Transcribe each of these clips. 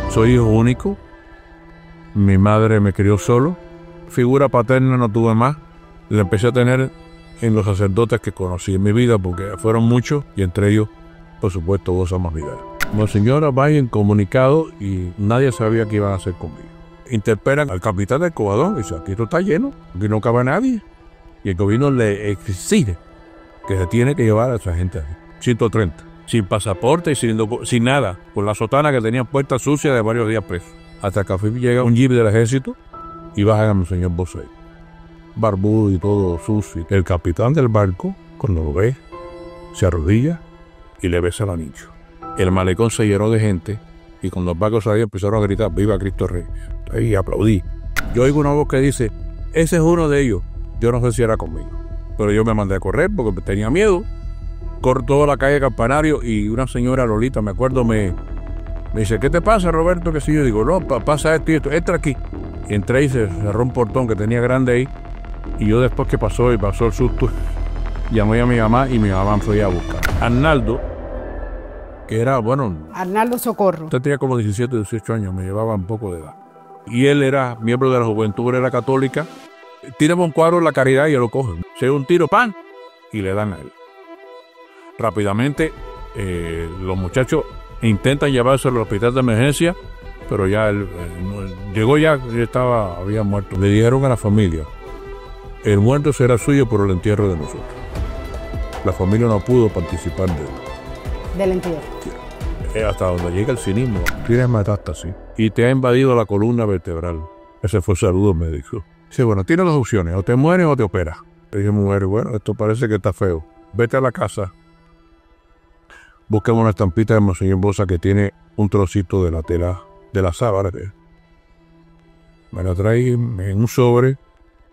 Soy hijo único. Mi madre me crió solo. Figura paterna no tuve más. La empecé a tener en los sacerdotes que conocí en mi vida, porque fueron muchos, y entre ellos, por supuesto, Bosa Más Vidal. Monseñor va en comunicado y nadie sabía qué iban a hacer conmigo. Interpelan al capitán del Covadonga y dice: aquí esto está lleno, aquí no cabe nadie. Y el gobierno le exige que se tiene que llevar a esa gente ahí. 130. Sin pasaporte y sin nada, con la sotana que tenía puerta sucia de varios días presos. Hasta que llega un jeep del ejército y bajan a Monseñor Bosa, barbudo y todo sucio. El capitán del barco, cuando lo ve, se arrodilla y le besa el anillo. El malecón se llenó de gente y cuando los barcos salían empezaron a gritar: ¡Viva Cristo Rey! Ahí aplaudí. Yo oigo una voz que dice: ese es uno de ellos. Yo no sé si era conmigo, pero yo me mandé a correr porque tenía miedo. Corro toda la calle Campanario y una señora Lolita, me acuerdo, me dice: ¿qué te pasa, Roberto? Que si yo digo: no, pasa esto y esto, entra aquí. Y entré y se cerró un portón que tenía grande ahí. Y yo, después que pasó el susto, llamé a mi mamá y mi mamá fue a buscar. Arnaldo, que era, Arnaldo Socorro. Usted tenía como 17, 18 años, me llevaba un poco de edad. Y él era miembro de la juventud, era católica. Tírame un cuadro en la caridad y él lo coge. Se da un tiro, ¡pan! Y le dan a él. Rápidamente, los muchachos intentan llevárselo al hospital de emergencia, pero ya él llegó, ya había muerto. Le dijeron a la familia: el muerto será suyo por el entierro de nosotros. La familia no pudo participar del entierro. Hasta donde llega el cinismo. Tienes metástasis y te ha invadido la columna vertebral. Ese fue el saludo médico. Dice: bueno, tienes dos opciones, o te mueres o te operas. Le dije: mujer, bueno, esto parece que está feo. Vete a la casa. Busquemos una estampita de Monseñor Bosa que tiene un trocito de la tela de la sábana. Me la trae en un sobre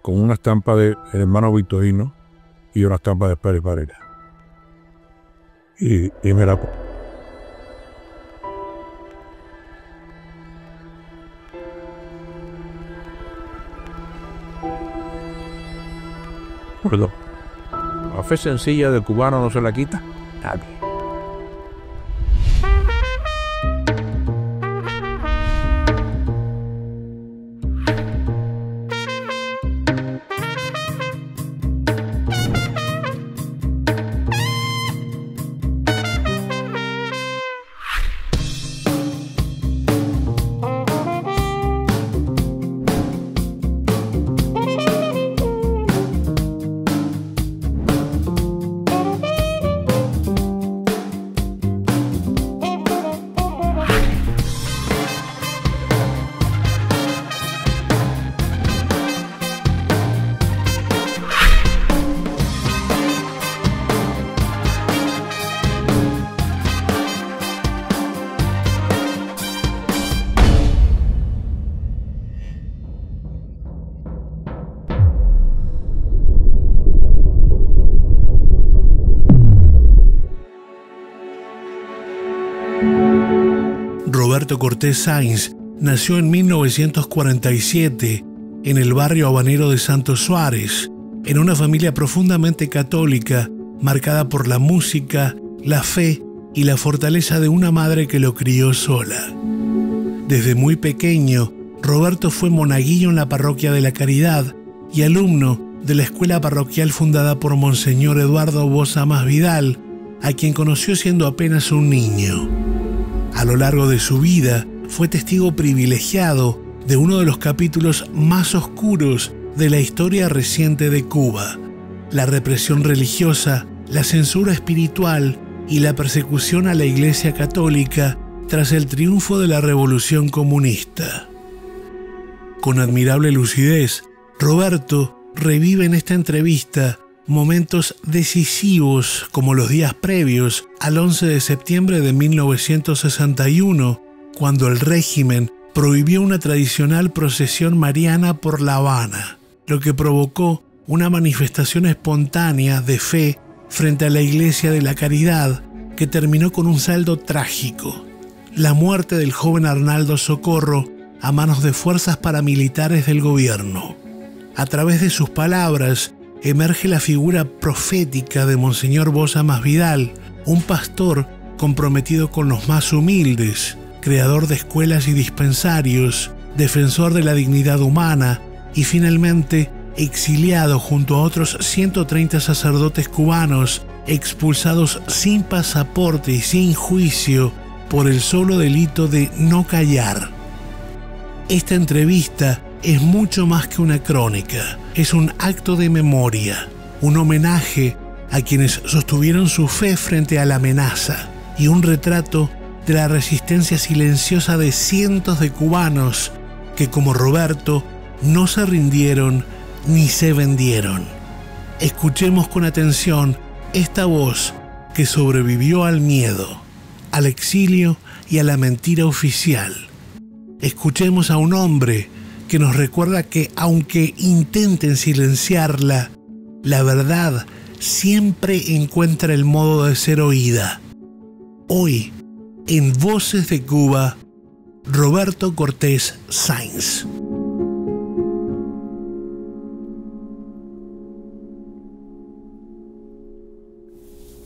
con una estampa del hermano Victorino y una estampa de Pérez Varela. Y me la... Perdón. La fe sencilla del cubano no se la quita nadie. Roberto Cortés Sainz nació en 1947 en el barrio habanero de Santo Suárez, en una familia profundamente católica, marcada por la música, la fe y la fortaleza de una madre que lo crió sola. Desde muy pequeño, Roberto fue monaguillo en la parroquia de la Caridad y alumno de la escuela parroquial fundada por Monseñor Eduardo Bosa Más Vidal, a quien conoció siendo apenas un niño. A lo largo de su vida, fue testigo privilegiado de uno de los capítulos más oscuros de la historia reciente de Cuba: la represión religiosa, la censura espiritual y la persecución a la Iglesia Católica tras el triunfo de la Revolución Comunista. Con admirable lucidez, Roberto revive en esta entrevista momentos decisivos como los días previos al 11 de septiembre de 1961, cuando el régimen prohibió una tradicional procesión mariana por La Habana, lo que provocó una manifestación espontánea de fe frente a la Iglesia de la Caridad que terminó con un saldo trágico: la muerte del joven Arnaldo Socorro a manos de fuerzas paramilitares del gobierno. A través de sus palabras emerge la figura profética de Monseñor Bosa Más Vidal, un pastor comprometido con los más humildes, creador de escuelas y dispensarios, defensor de la dignidad humana y finalmente exiliado junto a otros 130 sacerdotes cubanos expulsados sin pasaporte y sin juicio por el solo delito de no callar. Esta entrevista es mucho más que una crónica, es un acto de memoria, un homenaje a quienes sostuvieron su fe frente a la amenaza y un retrato de la resistencia silenciosa de cientos de cubanos que, como Roberto, no se rindieron ni se vendieron. Escuchemos con atención esta voz que sobrevivió al miedo, al exilio y a la mentira oficial. Escuchemos a un hombre que nos recuerda que, aunque intenten silenciarla, la verdad siempre encuentra el modo de ser oída. Hoy, en Voces de Cuba, Roberto Cortés Sáenz.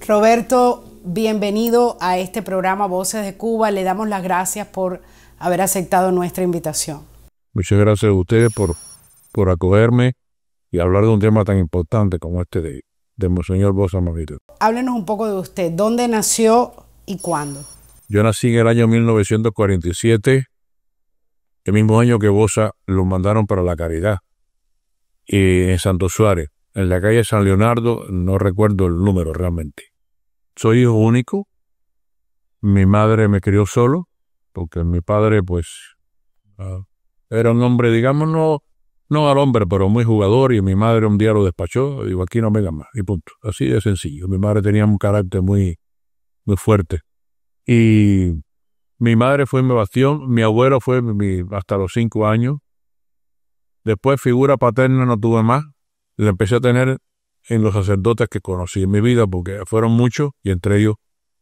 Roberto, bienvenido a este programa Voces de Cuba. Le damos las gracias por haber aceptado nuestra invitación. Muchas gracias a ustedes por acogerme y hablar de un tema tan importante como este de Monseñor Bosa Más Vidal. Háblenos un poco de usted. ¿Dónde nació y cuándo? Yo nací en el año 1947, el mismo año que Bosa lo mandaron para la Caridad, y en Santo Suárez, en la calle San Leonardo, no recuerdo el número realmente. Soy hijo único. Mi madre me crió solo, porque mi padre, pues, era un hombre, digamos, no al hombre, pero muy jugador, y mi madre un día lo despachó, digo, aquí no venga más, y punto. Así de sencillo. Mi madre tenía un carácter muy, muy fuerte. Y mi madre fue mi bastión, mi abuelo fue hasta los 5 años. Después figura paterna no tuve más. La empecé a tener en los sacerdotes que conocí en mi vida, porque fueron muchos, y entre ellos,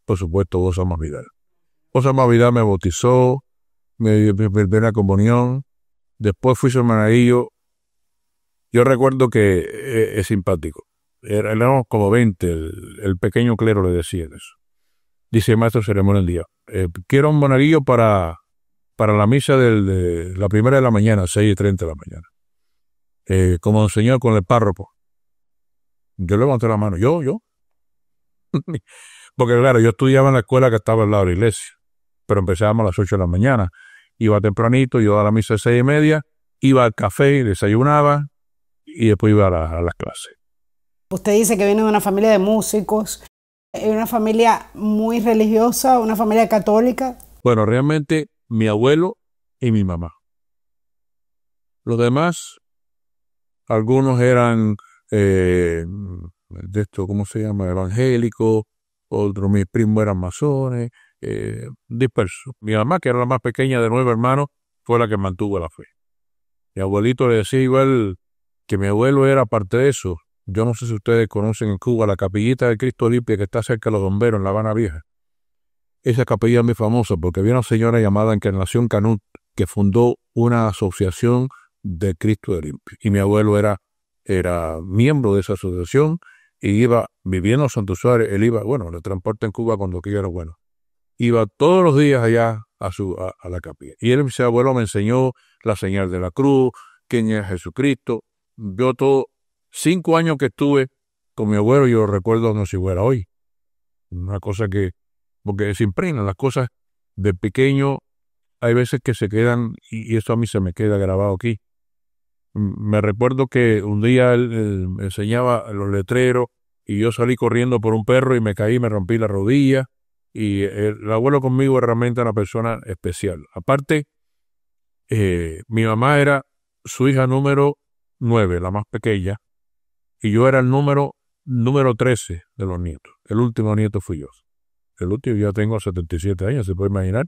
por supuesto, Bosa Más Vidal. Bosa Más Vidal me bautizó, me dio mi primera comunión. Después fui su hermanadillo. Yo recuerdo que es simpático. Éramos como 20, el pequeño clero le decía eso. Dice el maestro ceremonia el día, quiero un monaguillo para la misa de la primera de la mañana, 6:30 de la mañana. Como enseñó con el párroco. Yo levanté la mano, yo. Porque claro, yo estudiaba en la escuela que estaba al lado de la iglesia, pero empezábamos a las 8 de la mañana. Iba tempranito, iba a la misa de 6:30, iba al café, desayunaba y después iba a las clases. Usted dice que viene de una familia de músicos, una familia muy religiosa, una familia católica. Bueno, realmente mi abuelo y mi mamá. Los demás, algunos eran de esto, ¿cómo se llama? Evangélicos, otros, mis primos eran masones, dispersos. Mi mamá, que era la más pequeña de 9 hermanos, fue la que mantuvo la fe. Mi abuelito le decía igual que mi abuelo era parte de eso. Yo no sé si ustedes conocen en Cuba la capillita de Cristo Limpia que está cerca de los Bomberos en La Habana Vieja. Esa capilla es muy famosa porque había una señora llamada Encarnación Canut que fundó una asociación de Cristo de Limpio. Y mi abuelo era miembro de esa asociación y iba viviendo en Santo Suárez. Él iba, le transporta en Cuba cuando quiera, iba todos los días allá a la capilla. Y él, mi abuelo, me enseñó la señal de la cruz, quién es Jesucristo. Yo 5 años que estuve con mi abuelo, yo lo recuerdo como si fuera hoy. Una cosa porque se impregnan las cosas de pequeño, hay veces que se quedan, y eso a mí se me queda grabado aquí. Me recuerdo que un día él me enseñaba los letreros, y yo salí corriendo por un perro y me caí, me rompí la rodilla, y el abuelo conmigo era realmente una persona especial. Aparte, mi mamá era su hija número 9, la más pequeña, y yo era el número 13 de los nietos. El último nieto fui yo. El último, ya tengo 77 años, se puede imaginar.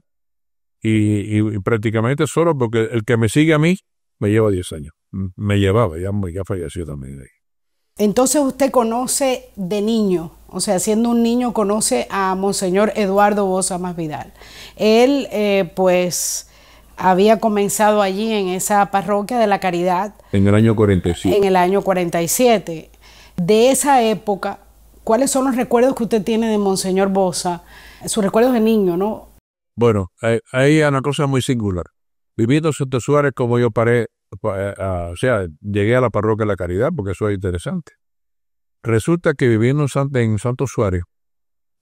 Y prácticamente solo porque el que me sigue a mí me lleva 10 años. Me llevaba, ya falleció también. Entonces usted conoce de niño, o sea, siendo un niño conoce a Monseñor Eduardo Bosa Más Vidal. Él, había comenzado allí en esa parroquia de la Caridad. En el año 47. En el año 47. De esa época, ¿cuáles son los recuerdos que usted tiene de Monseñor Bosa? Sus recuerdos de niño, ¿no? Bueno, hay una cosa muy singular. Viviendo en Santo Suárez, como yo o sea, llegué a la parroquia de la Caridad, porque eso es interesante. Resulta que viviendo en Santo Suárez,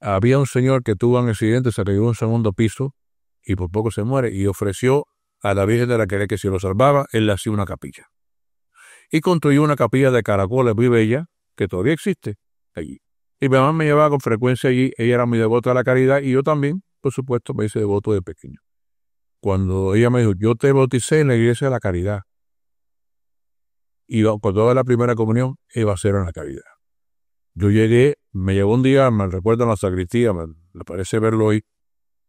había un señor que tuvo un accidente, se cayó en un segundo piso y por poco se muere, y ofreció a la Virgen de la Caridad que si lo salvaba, él le hacía una capilla. Y construyó una capilla de caracoles muy bella, que todavía existe allí. Y mi mamá me llevaba con frecuencia allí, ella era muy devota de la Caridad, y yo también, por supuesto, me hice devoto de pequeño. Cuando ella me dijo, yo te bauticé en la iglesia de la Caridad, y con toda la primera comunión iba a ser en la Caridad. Yo llegué, me llevó un día, me recuerdo en la sacristía, me parece verlo hoy,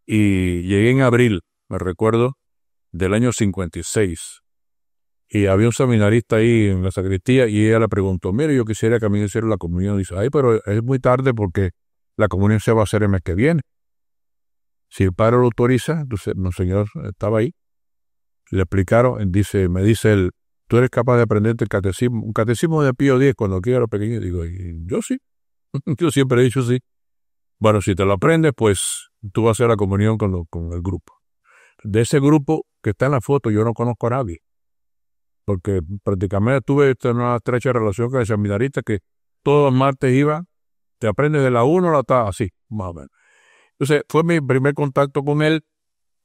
y llegué en abril, me recuerdo, del año 56. Y había un seminarista ahí en la sacristía y ella le preguntó, mire, yo quisiera que a mí me hiciera la comunión. Dice, ay, pero es muy tarde porque la comunión se va a hacer el mes que viene. Si el padre lo autoriza, entonces Monseñor estaba ahí, le explicaron, me dice él, ¿tú eres capaz de aprenderte el catecismo? Un catecismo de Pío X cuando quiera los pequeños. Digo, yo sí, yo siempre he dicho sí. Bueno, si te lo aprendes, pues tú vas a hacer la comunión con el grupo. De ese grupo que está en la foto, yo no conozco a nadie, porque prácticamente tuve una estrecha relación con el seminarista que todos los martes iba, te aprendes de la 1 a la tal, así, más o menos. Entonces, fue mi primer contacto con él,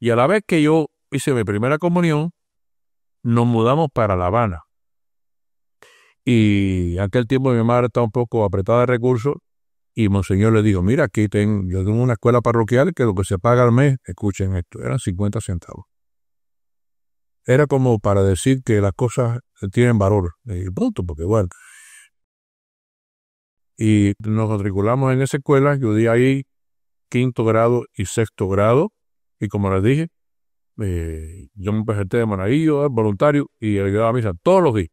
y a la vez que yo hice mi primera comunión, nos mudamos para La Habana. Y en aquel tiempo mi madre estaba un poco apretada de recursos, y Monseñor le dijo, mira, yo tengo una escuela parroquial que lo que se paga al mes, escuchen esto, eran 50 centavos. Era como para decir que las cosas tienen valor, y punto, porque bueno. Y nos matriculamos en esa escuela, yo di ahí 5º grado y 6º grado, y como les dije, yo me presenté de monaguillo, voluntario, y ayudaba a misa todos los días.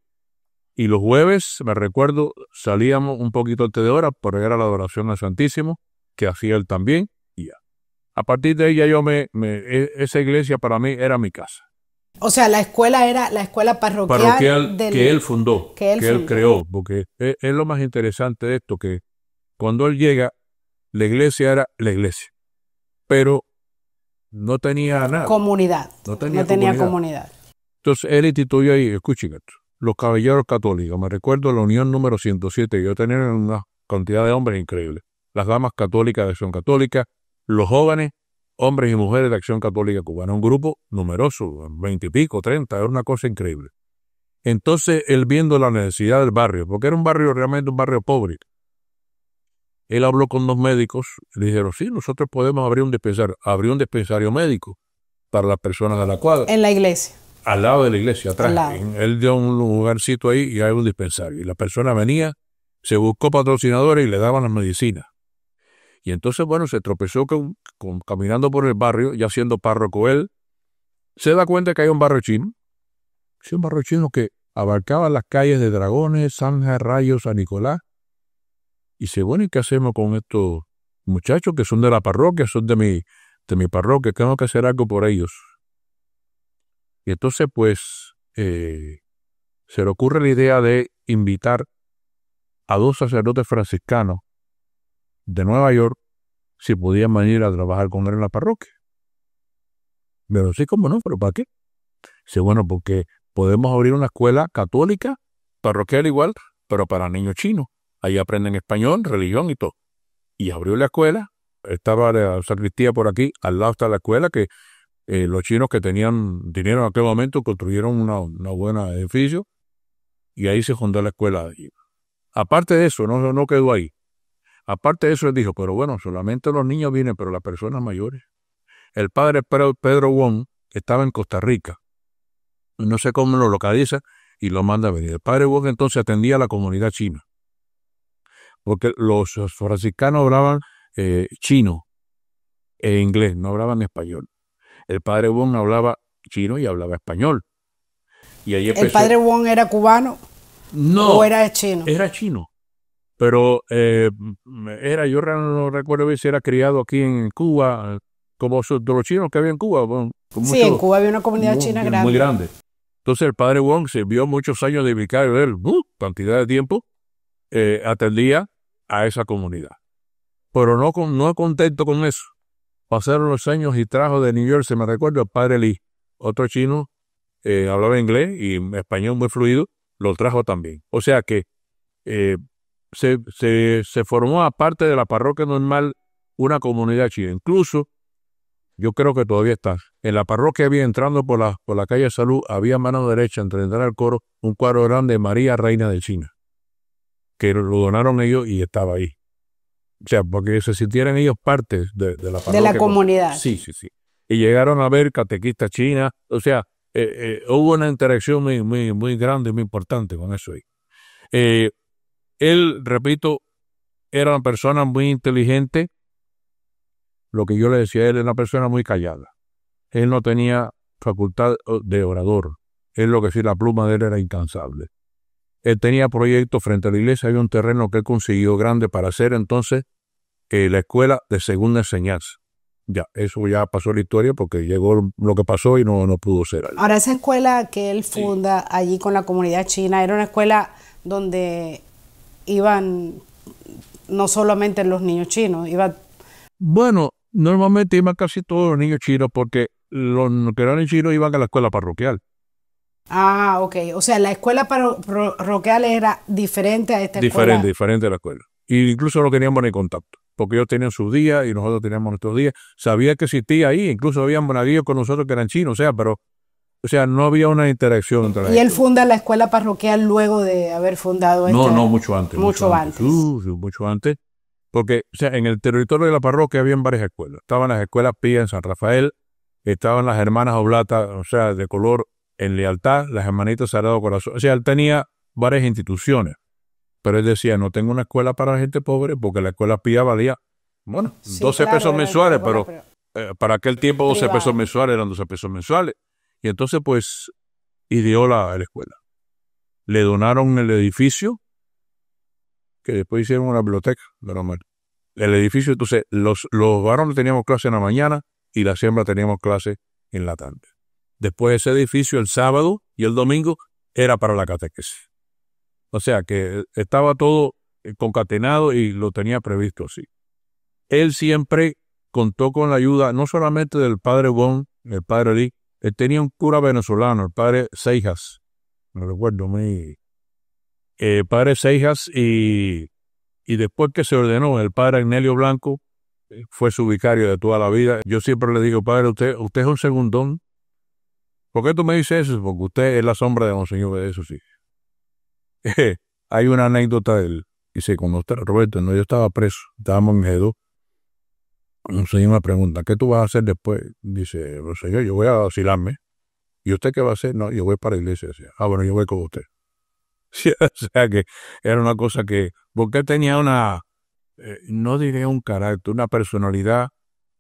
Y los jueves, me recuerdo, salíamos un poquito antes de hora, pero era la adoración al Santísimo, que hacía él también, y ya. A partir de ahí ya esa iglesia para mí era mi casa. O sea, la escuela era la escuela parroquial que él fundó, que él creó, porque es lo más interesante de esto, que cuando él llega, la iglesia era la iglesia, pero no tenía nada. Comunidad. No tenía comunidad. Entonces él instituyó ahí, escuchen esto, los caballeros católicos. Me recuerdo la unión número 107, yo tenía una cantidad de hombres increíble. Las damas católicas de Acción Católica, los jóvenes, hombres y mujeres de Acción Católica Cubana, un grupo numeroso, 20 y pico, 30, era una cosa increíble. Entonces, él viendo la necesidad del barrio, porque era un barrio realmente un barrio pobre, él habló con 2 médicos, le dijeron, sí, nosotros podemos abrir un dispensario médico para las personas de la cuadra. En la iglesia. Al lado de la iglesia, atrás. Él dio un lugarcito ahí y hay un dispensario. Y la persona venía, se buscó patrocinadores y le daban las medicinas. Y entonces, bueno, se tropezó caminando por el barrio, ya siendo párroco él, se da cuenta que hay un barrio chino. Sí, un barrio chino que abarcaba las calles de Dragones, Zanja, Rayo, San Nicolás. Y dice, bueno, ¿y qué hacemos con estos muchachos que son de la parroquia, son de mi parroquia? Tengo que hacer algo por ellos. Y entonces, pues, se le ocurre la idea de invitar a 2 sacerdotes franciscanos de Nueva York si podían venir a trabajar con él en la parroquia. Pero sí, ¿cómo no? ¿Pero para qué? Dice, bueno, porque podemos abrir una escuela católica, parroquial igual, pero para niños chinos. Ahí aprenden español, religión y todo. Y abrió la escuela, estaba la sacristía por aquí, al lado está la escuela, que los chinos que tenían dinero en aquel momento construyeron una buena edificio, y ahí se fundó la escuela. Aparte de eso, no quedó ahí. Aparte de eso, él dijo, pero bueno, solamente los niños vienen, pero las personas mayores. El padre Pedro Wong estaba en Costa Rica. No sé cómo lo localiza y lo manda a venir. El padre Wong entonces atendía a la comunidad china, porque los franciscanos hablaban chino e inglés, no hablaban español. El padre Wong hablaba chino y hablaba español. Y ahí ¿El padre Wong era cubano? No. ¿O era chino? Era chino. Pero yo no recuerdo si era criado aquí en Cuba, como de los chinos que había en Cuba. Bueno, sí, en Cuba había una comunidad china grande. Muy grande. Entonces el padre Wong se vio muchos años de vicario de él, cantidad de tiempo, atendía a esa comunidad. Pero no contento con eso. pasaron los años y trajo de New York, se me recuerda, el padre Lee, otro chino, hablaba inglés y español muy fluido, lo trajo también. O sea que se formó, aparte de la parroquia normal, una comunidad china. Incluso, yo creo que todavía está. En la parroquia había, entrando por la calle Salud, había a mano derecha, entre entrar al coro, un cuadro grande de María, Reina de China, que lo donaron ellos y estaba ahí. O sea, porque se sintieran ellos parte de la parroquia. De la comunidad. Sí. Y llegaron a ver catequistas chinas. O sea, hubo una interacción muy grande, muy importante con eso ahí. Él, repito, era una persona muy inteligente. Lo que yo le decía, él era una persona muy callada. Él no tenía facultad de orador. Él, lo que sí, la pluma de él era incansable. Él tenía proyectos frente a la iglesia, había un terreno que él consiguió grande para hacer entonces la escuela de segunda enseñanza. Ya, eso ya pasó la historia porque llegó lo que pasó y no pudo ser. Ahora, esa escuela que él funda allí con la comunidad china, era una escuela donde iban no solamente los niños chinos, Bueno, normalmente iban casi todos los niños chinos porque los que eran chinos iban a la escuela parroquial. Ah, ok. O sea, la escuela parroquial era diferente a esta escuela. Diferente a la escuela. Y incluso no teníamos ni contacto, porque ellos tenían sus días y nosotros teníamos nuestros días. Sabía que existía ahí, incluso había monaguillos con nosotros que eran chinos, o sea, no había una interacción entre las. ¿Y él funda la escuela parroquial luego de haber fundado esta? No, mucho antes. Mucho antes. Mucho antes. Porque, o sea, en el territorio de la parroquia habían varias escuelas. Estaban las escuelas pías en San Rafael, estaban las hermanas oblatas, o sea, de color en Lealtad, las hermanitas Sagrado Corazón. O sea, él tenía varias instituciones. Pero él decía, no tengo una escuela para gente pobre, porque la escuela pía valía, bueno, Sí, 12 claro, pesos mensuales, pero pero para aquel tiempo 12 privado. pesos mensuales eran 12 pesos mensuales. Y entonces, pues, ideó la escuela. Le donaron el edificio, que después hicieron una biblioteca, normal. El edificio, entonces, los varones teníamos clase en la mañana y las hembras teníamos clase en la tarde. Después ese edificio, el sábado y el domingo, era para la catequesis. O sea que estaba todo concatenado y lo tenía previsto así. Él siempre contó con la ayuda no solamente del padre Bon, el padre Lee, él tenía un cura venezolano, el padre Seijas, no recuerdo padre Seijas, y después que se ordenó, el padre Agnelio Blanco fue su vicario de toda la vida. Yo siempre le digo, padre, usted es un segundón. ¿Por qué tú me dices eso? Porque usted es la sombra de Monseñor, de eso sí. Hay una anécdota de él. Dice, cuando Roberto, yo estaba preso, estábamos en G2. Monseñor me pregunta, ¿qué tú vas a hacer después? Dice, Monseñor, yo voy a asilarme. ¿Y usted qué va a hacer? No, yo voy para la iglesia. Decía, bueno, yo voy con usted. O sea que era una cosa que, porque él tenía no diré un carácter, una personalidad,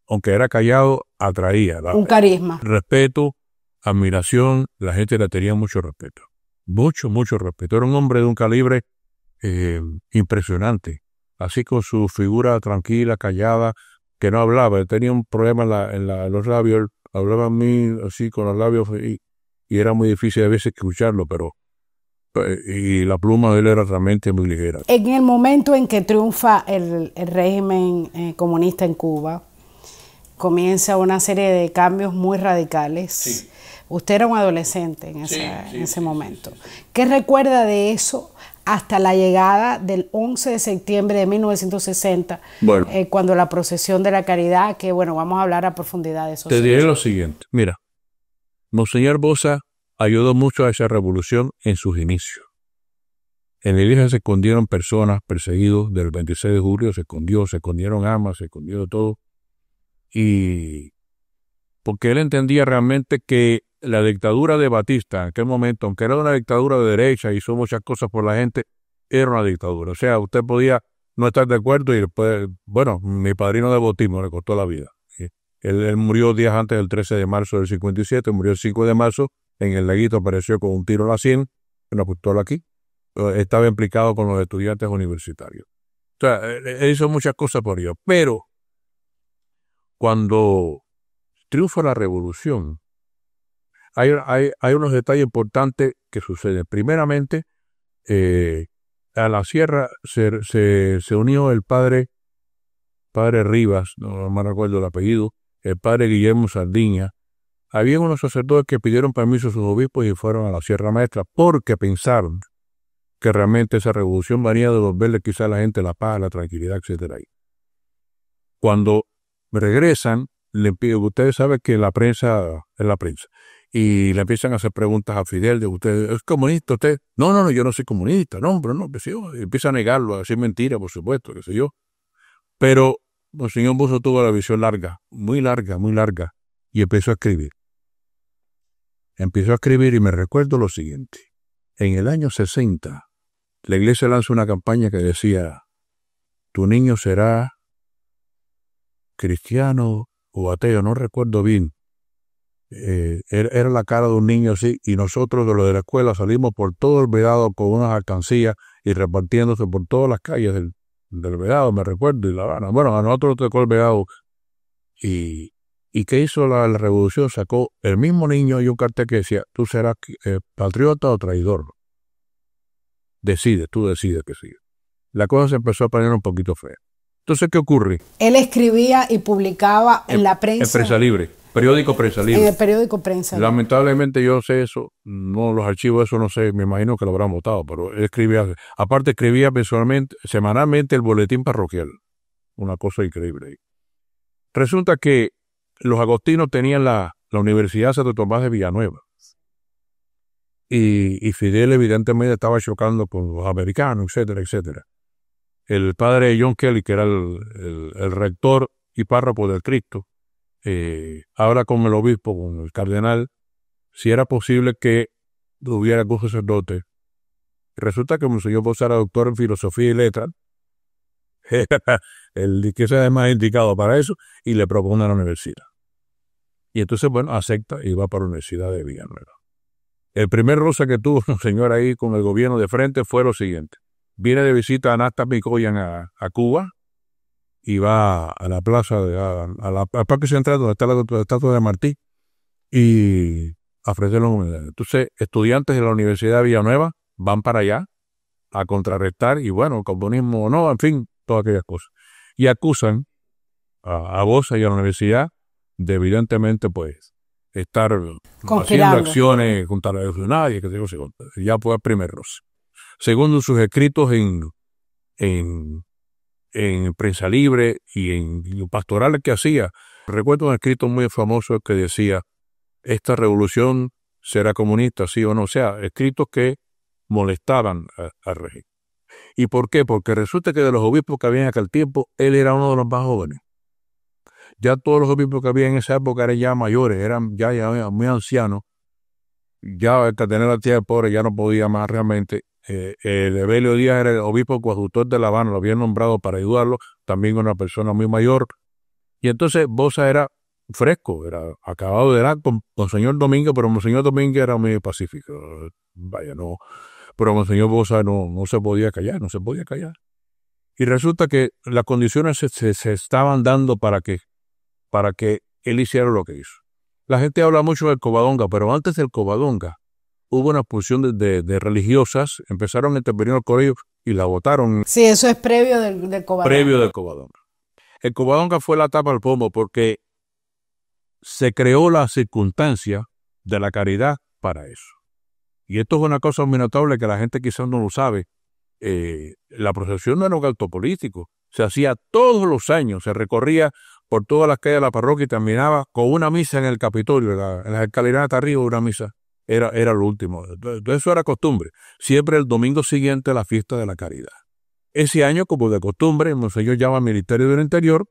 aunque era callado, atraía. Un carisma. Respeto, admiración, la gente le tenía mucho respeto. Mucho respeto. Era un hombre de un calibre impresionante. Así con su figura tranquila, callada, que no hablaba. Él tenía un problema en los labios. Hablaba a mí así con los labios y era muy difícil a veces escucharlo, pero y la pluma de él era realmente muy ligera. En el momento en que triunfa el régimen comunista en Cuba, comienza una serie de cambios muy radicales. Sí. Usted era un adolescente en ese momento. Sí. ¿Qué recuerda de eso hasta la llegada del 11 de septiembre de 1960, bueno, cuando la procesión de la caridad, que bueno, vamos a hablar a profundidad de eso? Te diré lo siguiente. Mira, Monseñor Bosa ayudó mucho a esa revolución en sus inicios. En la iglesia se escondieron personas perseguidos del 26 de julio, se escondieron armas, se escondió todo. Y porque él entendía realmente que la dictadura de Batista en aquel momento, aunque era una dictadura de derecha y hizo muchas cosas por la gente, era una dictadura. O sea, usted podía no estar de acuerdo y después, bueno, mi padrino de bautismo le costó la vida. Él murió días antes del 13 de marzo del 57, murió el 5 de marzo, en el laguito apareció con un tiro a la sien, una pistola aquí, estaba implicado con los estudiantes universitarios. O sea, él hizo muchas cosas por ellos, pero cuando triunfa la revolución, hay unos detalles importantes que suceden. Primeramente, a la sierra se unió el padre Rivas, no me recuerdo el apellido, el padre Guillermo Sardiña, había unos sacerdotes que pidieron permiso a sus obispos y fueron a la Sierra Maestra porque pensaron que realmente esa revolución venía de devolverle quizá a la gente la paz, la tranquilidad, etcétera. Cuando regresan, ustedes saben que la prensa es la prensa, y le empiezan a hacer preguntas a Fidel de usted, ¿es comunista usted? No, yo no soy comunista, no, pero no, que sé yo. Y empieza a negarlo, a decir mentira, por supuesto, qué sé yo. Pero Monseñor Buso tuvo la visión larga, muy larga, y empezó a escribir. Y me recuerdo lo siguiente. En el año 60, la iglesia lanzó una campaña que decía, tu niño será cristiano o ateo, no recuerdo bien. Era la cara de un niño así, y nosotros de los de la escuela salimos por todo el Vedado con unas alcancías y repartiéndose por todas las calles del Vedado, me recuerdo, y La Habana. Bueno, a nosotros nos tocó el Vedado. ¿Y qué hizo la revolución? Sacó el mismo niño y un cartel que decía, tú serás patriota o traidor. Tú decides que sí. La cosa se empezó a poner un poquito fea. Entonces, ¿qué ocurre? Él escribía y publicaba en la prensa. En Prensa Libre, periódico Prensa Libre. En el periódico Prensa Libre. Lamentablemente yo sé eso, no los archivos, eso no sé, me imagino que lo habrán votado, pero él escribía, aparte escribía mensualmente, semanalmente el boletín parroquial. Una cosa increíble ahí. Resulta que los agostinos tenían la Universidad Santo Tomás de Villanueva. Y Fidel evidentemente estaba chocando con los americanos, etcétera, etcétera. El padre John Kelly, que era el rector y párroco del Cristo, habla con el obispo, con el cardenal, si era posible que hubiera algún sacerdote. Resulta que Monseñor Bosa era doctor en filosofía y letras, el que sea más indicado para eso, y le propone a la universidad. Y entonces, bueno, acepta y va para la Universidad de Villanueva. El primer roce que tuvo un señor ahí con el gobierno de frente fue lo siguiente. Viene de visita a Anastas Mikoyan a Cuba y va a la plaza, al Parque Central donde está la estatua de Martí y a ofrecerle un homenaje. Entonces, estudiantes de la Universidad de Villanueva van para allá a contrarrestar y bueno, el comunismo no, en fin, todas aquellas cosas. Y acusan a Bosa y a la universidad de evidentemente pues estar haciendo acciones contra la revolucionaria, que ya fue el primer roce. Según sus escritos en Prensa Libre y en los pastorales que hacía, recuerdo un escrito muy famoso que decía, esta revolución será comunista, sí o no, o sea, escritos que molestaban al régimen. ¿Y por qué? Porque resulta que de los obispos que había en aquel tiempo, él era uno de los más jóvenes. Ya todos los obispos que había en esa época eran ya mayores, eran ya muy ancianos. Ya el cardenal Artigas pobre ya no podía más realmente. Evelio Díaz era el obispo coadjutor de La Habana, lo habían nombrado para ayudarlo, también una persona muy mayor. Y entonces Bosa era fresco, era acabado de edad con Monseñor Domínguez, pero Monseñor Domínguez era muy pacífico. Vaya, no. Pero Monseñor Bosa no se podía callar. Y resulta que las condiciones se estaban dando para que él hiciera lo que hizo. La gente habla mucho del Covadonga, pero antes del Covadonga hubo una expulsión de religiosas, empezaron a intervenir el colegio y la votaron. Sí, eso es previo del Covadonga. Previo del Covadonga. El Covadonga fue la tapa al pomo porque se creó la circunstancia de la caridad para eso. Y esto es una cosa muy notable que la gente quizás no lo sabe. La procesión no era un acto político. Se hacía todos los años, se recorría por todas las calles de la parroquia y terminaba con una misa en el Capitolio, en las escaleratas arriba, una misa. Era lo último. Entonces, eso era costumbre. Siempre el domingo siguiente a la fiesta de la caridad. Ese año, como de costumbre, el monseñor llama al Ministerio del Interior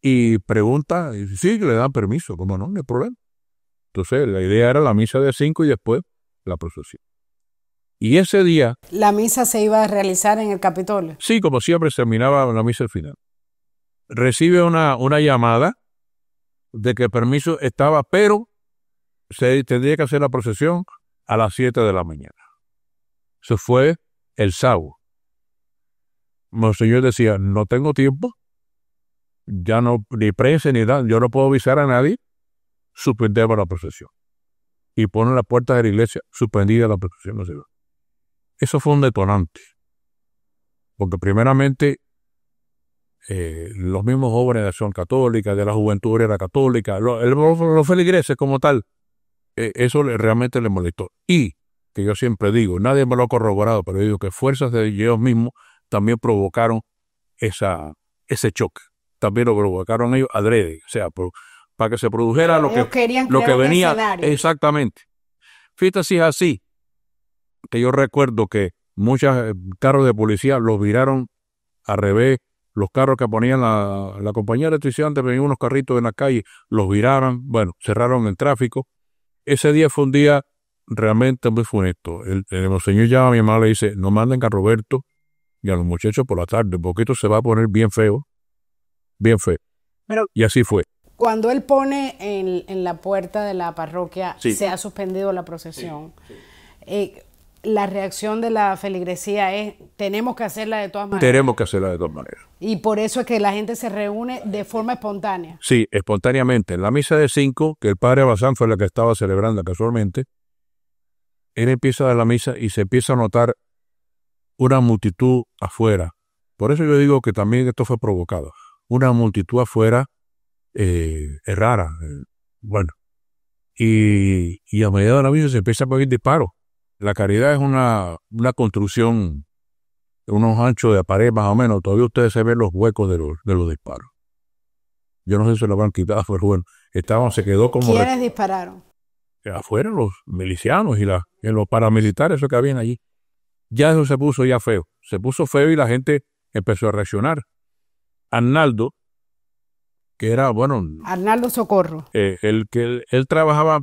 y pregunta, y sí, le dan permiso, como no hay problema. Entonces, la idea era la misa de 5 y después la procesión. Y ese día... ¿La misa se iba a realizar en el Capitolio? Sí, como siempre, se terminaba la misa al final. Recibe una llamada de que el permiso estaba, pero se tendría que hacer la procesión a las 7 de la mañana. Eso fue el sábado. Monseñor decía, no tengo tiempo, ya no, ni prensa ni nada, yo no puedo avisar a nadie, suspendemos la procesión. Y ponen las puertas de la iglesia, suspendida la procesión. No sé. Eso fue un detonante. Porque primeramente los mismos jóvenes de Acción Católica, de la Juventud Obrera Católica, los feligreses como tal, eso realmente le molestó. Y, que yo siempre digo, nadie me lo ha corroborado, pero yo digo que fuerzas de ellos mismos también provocaron ese choque. También lo provocaron ellos adrede, o sea, para que se produjera lo que venía. Exactamente. Fíjate si es así, que yo recuerdo que muchos carros de policía los viraron al revés. Los carros que ponían la compañía de electricidad, antes venían unos carritos en la calle, los viraron, bueno, cerraron el tráfico. Ese día fue un día realmente muy funesto. El monseñor llama a mi mamá, le dice, no manden a Roberto y a los muchachos por la tarde, porque esto se va a poner bien feo. Bien feo. Pero y así fue. Cuando él pone en la puerta de la parroquia, sí, se ha suspendido la procesión. Sí, sí. La reacción de la feligresía es, tenemos que hacerla de todas maneras. Tenemos que hacerla de todas maneras. Y por eso es que la gente se reúne de forma espontánea. Sí, espontáneamente. En la misa de 5, que el padre Bazán fue la que estaba celebrando casualmente, él empieza a dar la misa y se empieza a notar una multitud afuera. Por eso yo digo que también esto fue provocado. Una multitud afuera rara. Bueno. Y a medida de la misa se empieza a poner disparos. La Caridad es una construcción de unos anchos de pared más o menos. Todavía ustedes se ven los huecos de los disparos. Yo no sé si se lo habrán quitado, pero bueno, se quedó como... ¿Quiénes dispararon? Afuera los milicianos y los paramilitares, eso que habían allí. Ya eso se puso ya feo. Se puso feo y la gente empezó a reaccionar. Arnaldo, que era, bueno... Arnaldo Socorro. Él trabajaba,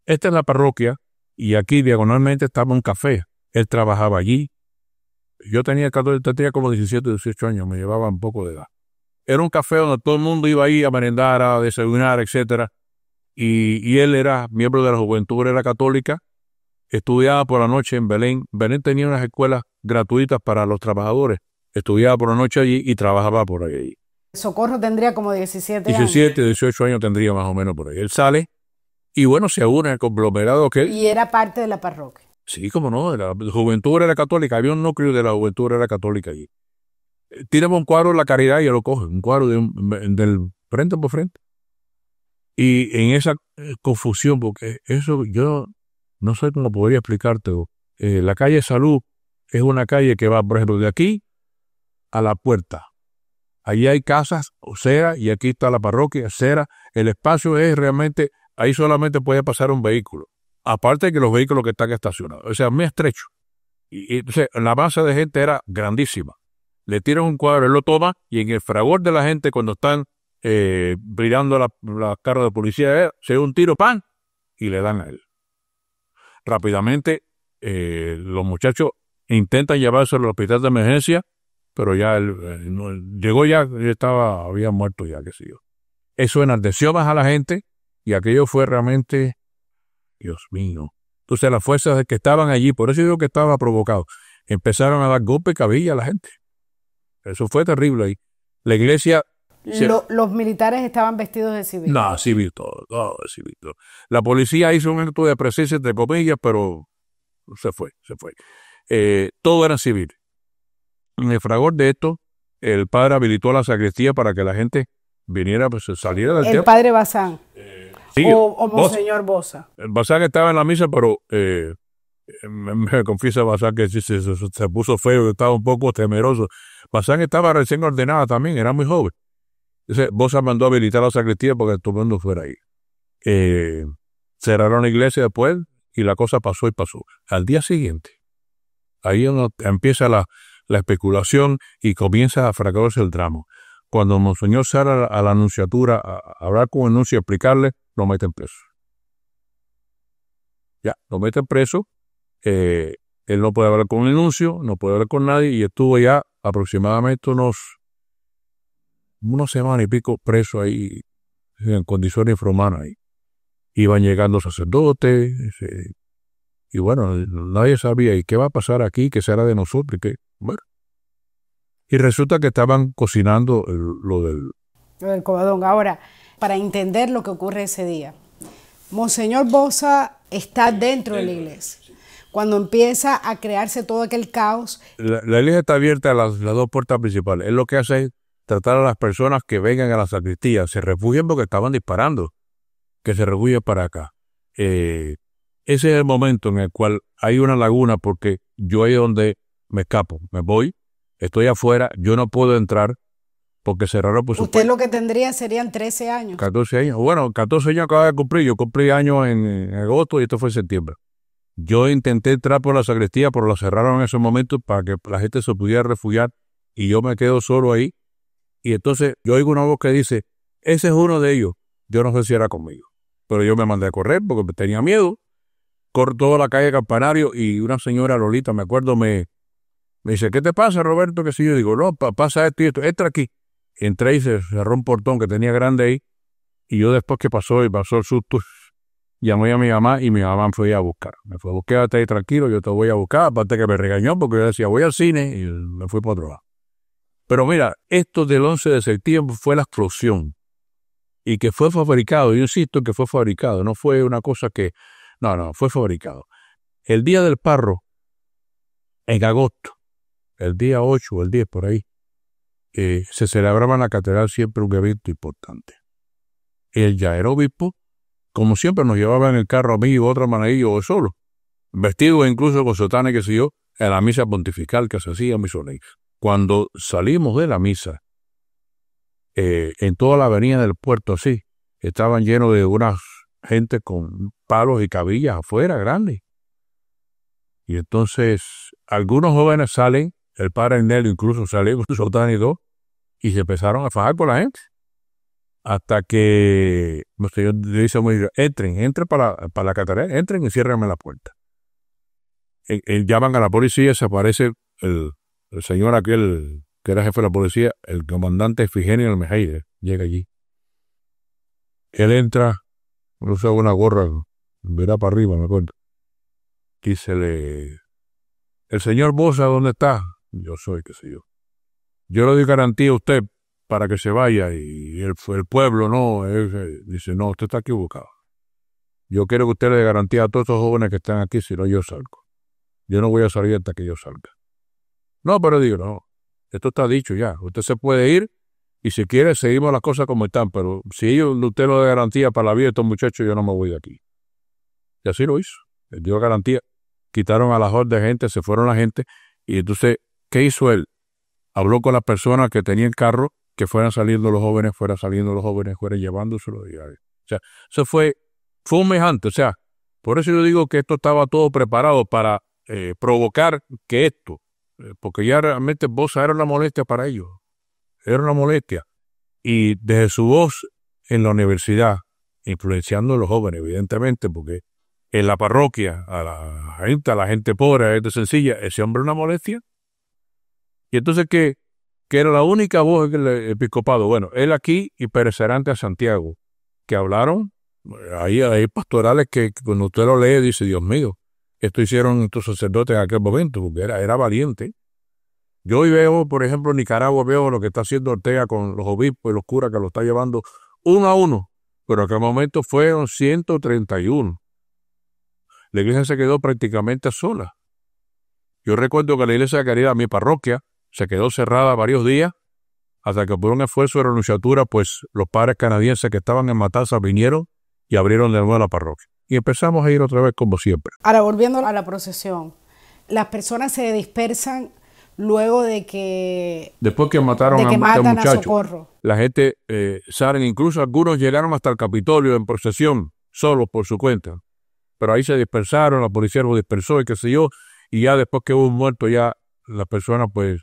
esta es la parroquia, y aquí diagonalmente estaba un café. Él trabajaba allí. Yo tenía como 17, 18 años, me llevaba un poco de edad. Era un café donde todo el mundo iba ahí a merendar, a desayunar, etcétera. Y él era miembro de la Juventud Obrera Católica, estudiaba por la noche en Belén. Belén tenía unas escuelas gratuitas para los trabajadores. Estudiaba por la noche allí y trabajaba por ahí. Socorro tendría como 17 años. 17, 18 años tendría más o menos por ahí. Él sale y bueno, se une al conglomerado que... Y era parte de la parroquia. Sí, como no, de la Juventud Obrera Católica. Había un núcleo de la Juventud Obrera Católica allí. Tiraba un cuadro de la Caridad y él lo coge, un cuadro del frente por frente. Y en esa confusión, porque eso yo no sé cómo podría explicarte. La calle Salud es una calle que va, por ejemplo, de aquí a la puerta. Allí hay casas, acera, y aquí está la parroquia, acera. El espacio es realmente, ahí solamente puede pasar un vehículo. Aparte de que los vehículos que están estacionados. O sea, muy estrecho. Y entonces, la masa de gente era grandísima. Le tiran un cuadro, él lo toma, y en el fragor de la gente, cuando están brillando la carro de policía, se da un tiro, ¡pam! Y le dan a él. Rápidamente, los muchachos intentan llevárselo al hospital de emergencia, pero ya él llegó, había muerto ya, qué sé yo. Eso enardeció más a la gente y aquello fue realmente, Dios mío. Entonces las fuerzas que estaban allí, por eso digo que estaba provocado, empezaron a dar golpe cabilla a la gente. Eso fue terrible ahí. La iglesia... Los militares estaban vestidos de civil. No, civil todo, civil todo. La policía hizo un acto de presencia entre comillas, pero se fue. Todo era civil. En el fragor de esto, el padre habilitó la sacristía para que la gente viniera, pues saliera del templo. El padre Bazán. Sí, o Monseñor Bosa. El Bazán estaba en la misa, pero me confiesa Bazán que se puso feo, estaba un poco temeroso. Bazán estaba recién ordenada también, era muy joven. Entonces, Bosa mandó a habilitar la sacristía para que todo el mundo fuera ahí. Cerraron la iglesia después y la cosa pasó y pasó. Al día siguiente, ahí empieza la especulación y comienza a fraguarse el drama. Cuando Monseñor sale a la anunciatura a hablar con el nuncio y explicarle, lo meten preso. Ya, lo meten preso. Él no puede hablar con el nuncio, no puede hablar con nadie y estuvo ya aproximadamente unas semanas y pico preso ahí en condiciones infrahumanas. Iban llegando sacerdotes y bueno, nadie sabía y qué va a pasar aquí, qué será de nosotros y qué. Bueno. Y resulta que estaban cocinando lo del cobadón. Ahora, para entender lo que ocurre ese día, Monseñor Bosa está dentro de la iglesia. Cuando empieza a crearse todo aquel caos. La iglesia está abierta a las dos puertas principales. Él lo que hace es tratar a las personas que vengan a la sacristía, se refugien porque estaban disparando, que se refugien para acá. Ese es el momento en el cual hay una laguna, porque yo ahí es donde me escapo, me voy, estoy afuera, yo no puedo entrar porque cerraron por supuesto. Usted lo que tendría serían 13 años. 14 años. Bueno, 14 años acaba de cumplir. Yo cumplí años en agosto y esto fue en septiembre. Yo intenté entrar por la sacristía, pero la cerraron en ese momento para que la gente se pudiera refugiar y yo me quedo solo ahí. Y entonces yo oigo una voz que dice, ese es uno de ellos. Yo no sé si era conmigo, pero yo me mandé a correr porque tenía miedo. Corro toda la calle Campanario y una señora Lolita, me acuerdo, me dice, ¿qué te pasa, Roberto? Que si yo digo, no, pasa esto y esto, entra aquí. Entré y se cerró un portón que tenía grande ahí y yo después que pasó el susto, llamé a mi mamá y mi mamá me fue a buscar. Me fue a buscar, quédate ahí tranquilo, yo te voy a buscar, aparte que me regañó porque yo decía, voy al cine y me fui para otro lado. Pero mira, esto del 11 de septiembre fue la explosión y que fue fabricado, yo insisto que fue fabricado, no fue una cosa que, no, fue fabricado. El día del Parro, en agosto, el día 8 o el 10 por ahí, se celebraba en la catedral siempre un evento importante. Él ya era obispo, como siempre nos llevaba en el carro a mí y otro hermanillo o solo, vestido incluso con sotana, que sé yo, en la misa pontifical que se hacía en Misiones. Cuando salimos de la misa, en toda la avenida del puerto así, estaban llenos de unas gente con palos y cabillas afuera, grandes. Y entonces algunos jóvenes salen, el padre Ernelio incluso salió con su sotana y todo, y se empezaron a fajar por la gente. Hasta que el señor le dice, entren para la catedral, entren y ciérrenme la puerta. Llaman a la policía, se aparece el señor aquel que era jefe de la policía, el comandante Efigenio Almejeide, llega allí. Él entra, usa una gorra, verá para arriba, me acuerdo. Y el señor Bosa, ¿dónde está? Yo soy, qué sé yo. Yo le doy garantía a usted para que se vaya, y el pueblo no, dice, no, usted está equivocado. Yo quiero que usted le dé garantía a todos esos jóvenes que están aquí, si no yo salgo. Yo no voy a salir hasta que yo salga. No, pero digo, no, esto está dicho ya, usted se puede ir y si quiere seguimos las cosas como están, pero si usted lo da garantía para la vida de estos muchachos, yo no me voy de aquí. Y así lo hizo, le dio garantía. Quitaron a la horda de gente, se fueron la gente, y entonces, ¿qué hizo él? Habló con las personas que tenían carro, que fueran saliendo los jóvenes, fueran llevándoselo. O sea, eso fue humillante. O sea, por eso yo digo que esto estaba todo preparado para provocar que esto, porque ya realmente Bosa era una molestia para ellos. Era una molestia. Y desde su voz en la universidad, influenciando a los jóvenes, evidentemente, porque en la parroquia, a la gente pobre, a la gente sencilla, ese hombre era una molestia. Y entonces, que era la única voz del episcopado. Bueno, él aquí y Pérez Cerante a Santiago, que hablaron, ahí hay pastorales que cuando usted lo lee dice, Dios mío, esto hicieron estos sacerdotes en aquel momento, porque era valiente. Yo hoy veo, por ejemplo, en Nicaragua, veo lo que está haciendo Ortega con los obispos y los curas que lo está llevando uno a uno, pero en aquel momento fueron 131. La iglesia se quedó prácticamente sola. Yo recuerdo que la iglesia de Caridad, mi parroquia, se quedó cerrada varios días hasta que por un esfuerzo de renunciatura, pues los padres canadienses que estaban en Matanzas vinieron y abrieron de nuevo la parroquia. Y empezamos a ir otra vez como siempre. Ahora, volviendo a la procesión, las personas se dispersan luego de que... Después que mataron a muchachos, a Socorro. La gente salen, incluso algunos llegaron hasta el Capitolio en procesión, solos por su cuenta. Pero ahí se dispersaron, la policía los dispersó y qué sé yo, y ya después que hubo un muerto, ya las personas pues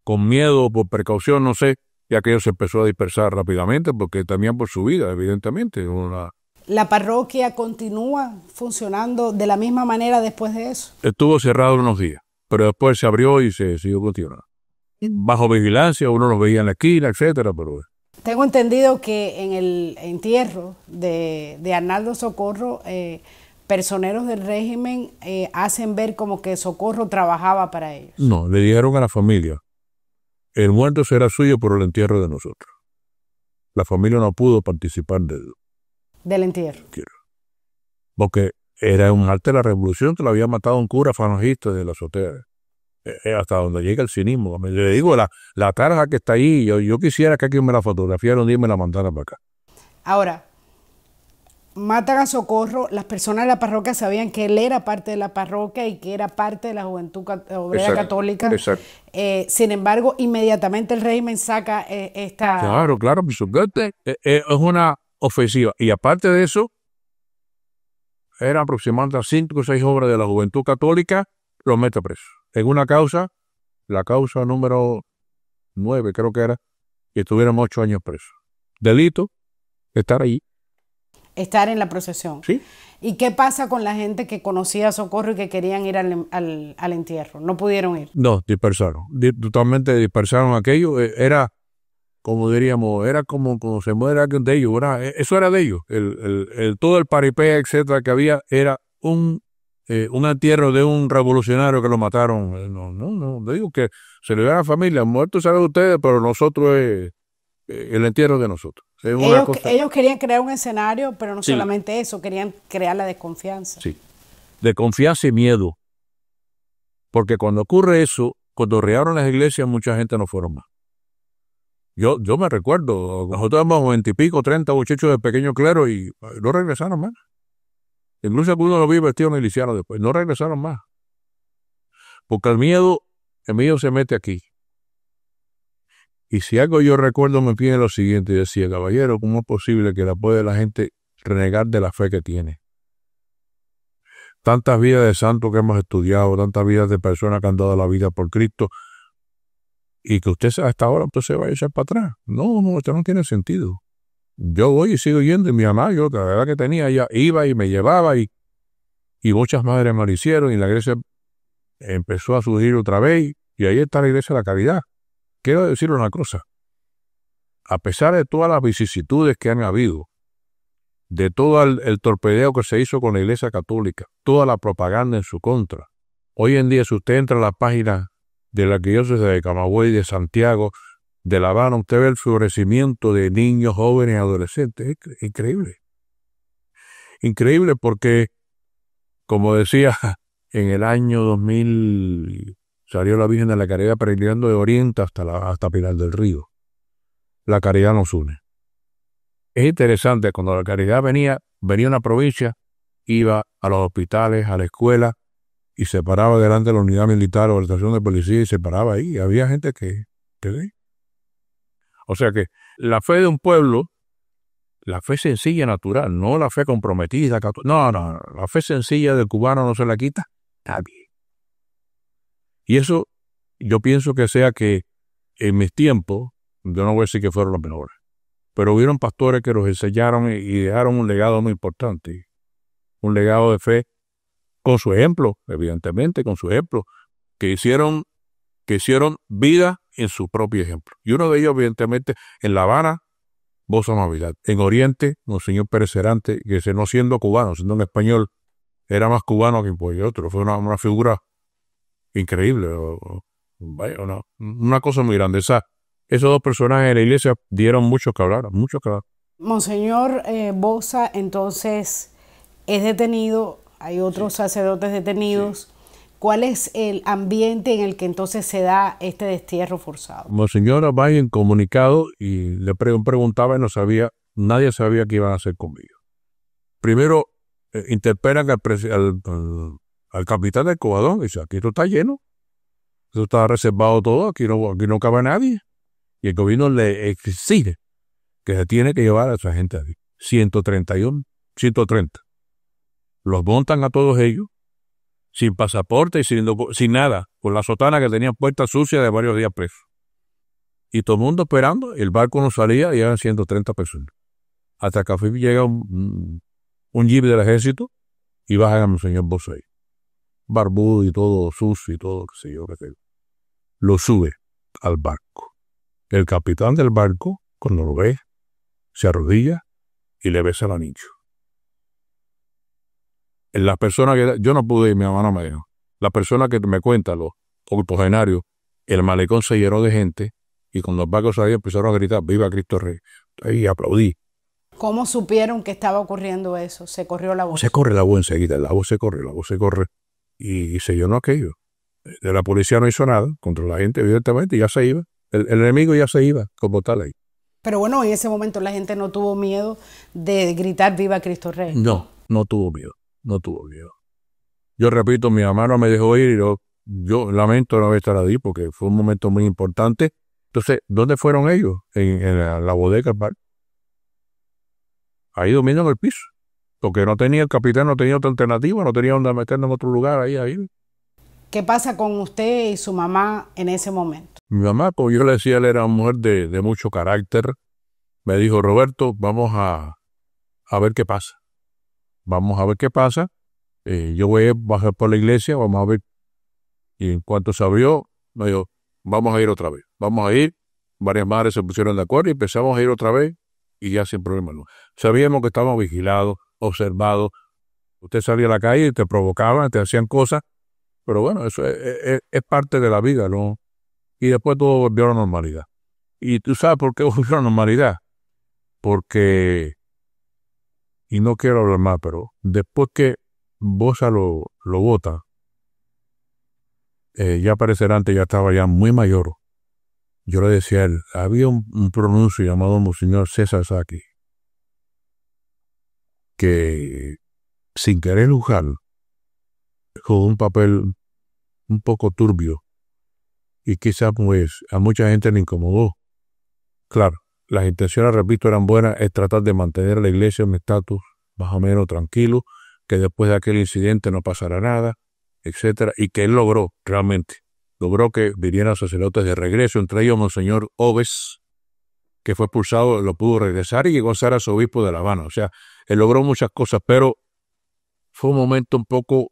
con miedo, por precaución, no sé, ya que se empezó a dispersar rápidamente, porque también por su vida, evidentemente. ¿La parroquia continúa funcionando de la misma manera después de eso? Estuvo cerrado unos días, pero después se abrió y se siguió continuando. Bajo vigilancia, uno los veía en la esquina, etcétera, pero... Tengo entendido que en el entierro de Arnaldo Socorro, personeros del régimen hacen ver como que Socorro trabajaba para ellos. No, le dijeron a la familia, el muerto será suyo por el entierro de nosotros. La familia no pudo participar del entierro. Porque era un arte de la revolución, que lo había matado un cura falangista de la azotea. hasta donde llega el cinismo. Le digo, la tarja que está ahí, yo quisiera que alguien me la fotografiara un día y me la mandara para acá. Ahora, matan a Socorro, las personas de la parroquia sabían que él era parte de la parroquia y que era parte de la Juventud Obrera Católica. Exacto. Sin embargo, inmediatamente el régimen saca esta... Claro, por supuesto. Es una ofensiva. Y aparte de eso, eran aproximadamente 5 o 6 hombres de la Juventud Católica, los mete presos. En una causa, la causa número 9 creo que era, y estuvieron 8 años presos. Delito, estar allí. Estar en la procesión. Sí. ¿Y qué pasa con la gente que conocía a Socorro y que querían ir al entierro? ¿No pudieron ir? No, dispersaron. Totalmente dispersaron aquello. Era, como diríamos, era como se muere alguien de ellos, ¿verdad? Eso era de ellos. Todo el paripé, etcétera, que había, era un entierro de un revolucionario que lo mataron. No, digo que se le da a la familia, muerto saben ustedes, pero nosotros es el entierro de nosotros. Ellos querían crear un escenario, pero no solamente eso, querían crear la desconfianza. Sí, desconfianza y miedo. Porque cuando ocurre eso, cuando rearon las iglesias, mucha gente no fueron más. Yo me recuerdo, nosotros éramos 20 y pico, 30 muchachos de pequeño clero y no regresaron más. Incluso algunos lo vi vestidos milicianos después, no regresaron más. Porque el miedo se mete aquí. Y si algo yo recuerdo me pide lo siguiente, decía, caballero, ¿cómo es posible que puede la gente renegar de la fe que tiene? Tantas vidas de santos que hemos estudiado, tantas vidas de personas que han dado la vida por Cristo, y que usted a esta hora usted se vaya a echar para atrás. No, esto no tiene sentido. Yo voy y sigo yendo, y mi mamá, yo la verdad que tenía, ella iba y me llevaba, y muchas madres me lo hicieron, y la iglesia empezó a surgir otra vez, y ahí está la iglesia de la caridad. Quiero decirle una cosa, a pesar de todas las vicisitudes que han habido, de todo el torpedeo que se hizo con la Iglesia Católica, toda la propaganda en su contra, hoy en día si usted entra a la página de la arquidiócesis de Camagüey, de Santiago, de La Habana, usted ve el florecimiento de niños, jóvenes y adolescentes, es increíble. Increíble porque, como decía, en el año 2000... salió la Virgen de la Caridad peregrinando de Oriente hasta Pinar del Río. La caridad nos une. Es interesante, cuando la caridad venía a una provincia, iba a los hospitales, a la escuela, y se paraba delante de la unidad militar o de la estación de policía y se paraba ahí. Había gente que o sea que la fe de un pueblo, la fe sencilla, natural, no la fe comprometida. No, la fe sencilla del cubano no se la quita nadie. Y eso yo pienso que sea que en mis tiempos, yo no voy a decir que fueron los mejores, pero hubieron pastores que los enseñaron y dejaron un legado muy importante, un legado de fe, con su ejemplo, evidentemente, con su ejemplo, que hicieron vida en su propio ejemplo. Y uno de ellos, evidentemente, en La Habana, Bosa Navidad. En Oriente, Monseñor Pérez Cerante, que no siendo cubano, siendo un español, era más cubano que cualquier otro. Fue una figura increíble, vaya, una cosa muy grande. Esos dos personajes de la iglesia dieron mucho que hablar. Monseñor Bosa, entonces, es detenido, hay otros sacerdotes detenidos. Sí. ¿Cuál es el ambiente en el que entonces se da este destierro forzado? Monseñor va en comunicado y le preguntaba y nadie sabía qué iban a hacer conmigo. Primero, interpelan al capitán del Covadonga y dice, aquí esto está lleno, esto está reservado todo, aquí no cabe nadie. Y el gobierno le exige que se tiene que llevar a esa gente aquí. 130. Los montan a todos ellos, sin pasaporte y sin nada, con la sotana que tenían puesta sucia de varios días presos. Y todo el mundo esperando, el barco no salía y eran 130 personas. Hasta que llega un jeep del ejército y bajan a Monseñor Bosa ahí. Barbudo y todo sucio y todo, qué sé yo. Lo sube al barco. El capitán del barco, cuando lo ve, se arrodilla y le besa al anillo. La persona que yo no pude ir, mi mamá no me dejó. La persona que me cuenta, los octogenarios, el malecón se llenó de gente y cuando el barco salía empezaron a gritar, ¡Viva Cristo Rey! Y aplaudí. ¿Cómo supieron que estaba ocurriendo eso? ¿Se corrió la voz? Se corre la voz enseguida, la voz se corre. Y se llenó aquello. de la policía no hizo nada contra la gente, evidentemente, y ya se iba. El enemigo ya se iba como tal ahí. Pero bueno, en ese momento la gente no tuvo miedo de gritar viva Cristo Rey. No tuvo miedo. Yo repito, mi mamá no me dejó ir y yo lamento no haber estado ahí porque fue un momento muy importante. Entonces, ¿dónde fueron ellos? En la bodega del bar. Ahí durmiendo en el piso. Porque el capitán no tenía otra alternativa, no tenía dónde meternos en otro lugar ahí. ¿Qué pasa con usted y su mamá en ese momento? Mi mamá, como yo le decía, él era una mujer de mucho carácter. Me dijo, Roberto, vamos a ver qué pasa. Vamos a ver qué pasa. Yo voy a bajar por la iglesia, vamos a ver. Y en cuanto se abrió, me dijo, vamos a ir otra vez. Vamos a ir. Varias madres se pusieron de acuerdo y empezamos a ir otra vez y ya sin problema. No. Sabíamos que estábamos vigilados, observados. Usted salía a la calle y te provocaban, te hacían cosas. Pero bueno, eso es parte de la vida, ¿no? Y después todo volvió a la normalidad. ¿Y tú sabes por qué volvió a la normalidad? Porque, y no quiero hablar más, pero después que Bosa lo bota, ya parecerá antes, ya estaba ya muy mayor. Yo le decía a él, había un pronuncio llamado Monseñor César Saki, que sin querer juzgar, con un papel un poco turbio, y quizás pues a mucha gente le incomodó. Claro, las intenciones, repito, eran buenas, es tratar de mantener a la iglesia en un estatus más o menos tranquilo, que después de aquel incidente no pasara nada, etcétera, y que él logró que vinieran sacerdotes de regreso, entre ellos Monseñor Oves, que fue expulsado, lo pudo regresar y llegó a ser arzobispo de La Habana. O sea, él logró muchas cosas, pero fue un momento un poco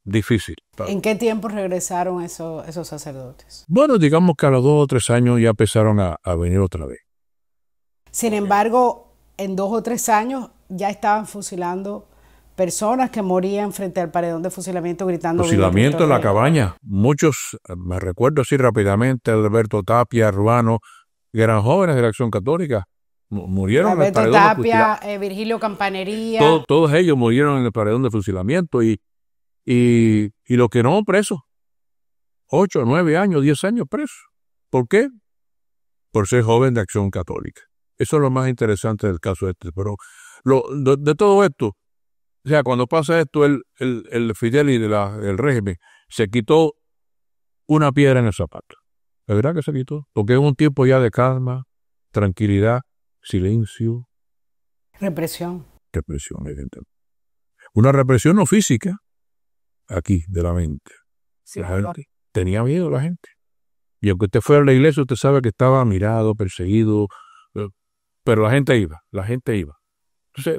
difícil. ¿En qué tiempo regresaron esos sacerdotes? Bueno, digamos que a los 2 o 3 años ya empezaron a venir otra vez. Sin embargo, en 2 o 3 años ya estaban fusilando personas que morían frente al paredón de fusilamiento gritando. Fusilamiento en la cabaña. Muchos, me recuerdo así rápidamente, Alberto Tapia, Ruano, que eran jóvenes de la Acción Católica, murieron en el paredón de fusilamiento. Alberto Tapia, Virgilio Campanería. Todos ellos murieron en el paredón de fusilamiento y los que no presos, 8, 9 años, 10 años presos. ¿Por qué? Por ser joven de Acción Católica. Eso es lo más interesante del caso este. Pero de todo esto, o sea, cuando pasa esto, el Fidel del régimen se quitó una piedra en el zapato. ¿De verdad que se quitó? Porque es un tiempo ya de calma, tranquilidad, silencio. Represión. Represión, evidentemente. Una represión no física, aquí, de la mente. Sí, la gente tenía miedo, la gente. Y aunque usted fuera a la iglesia, usted sabe que estaba mirado, perseguido, pero la gente iba. Entonces,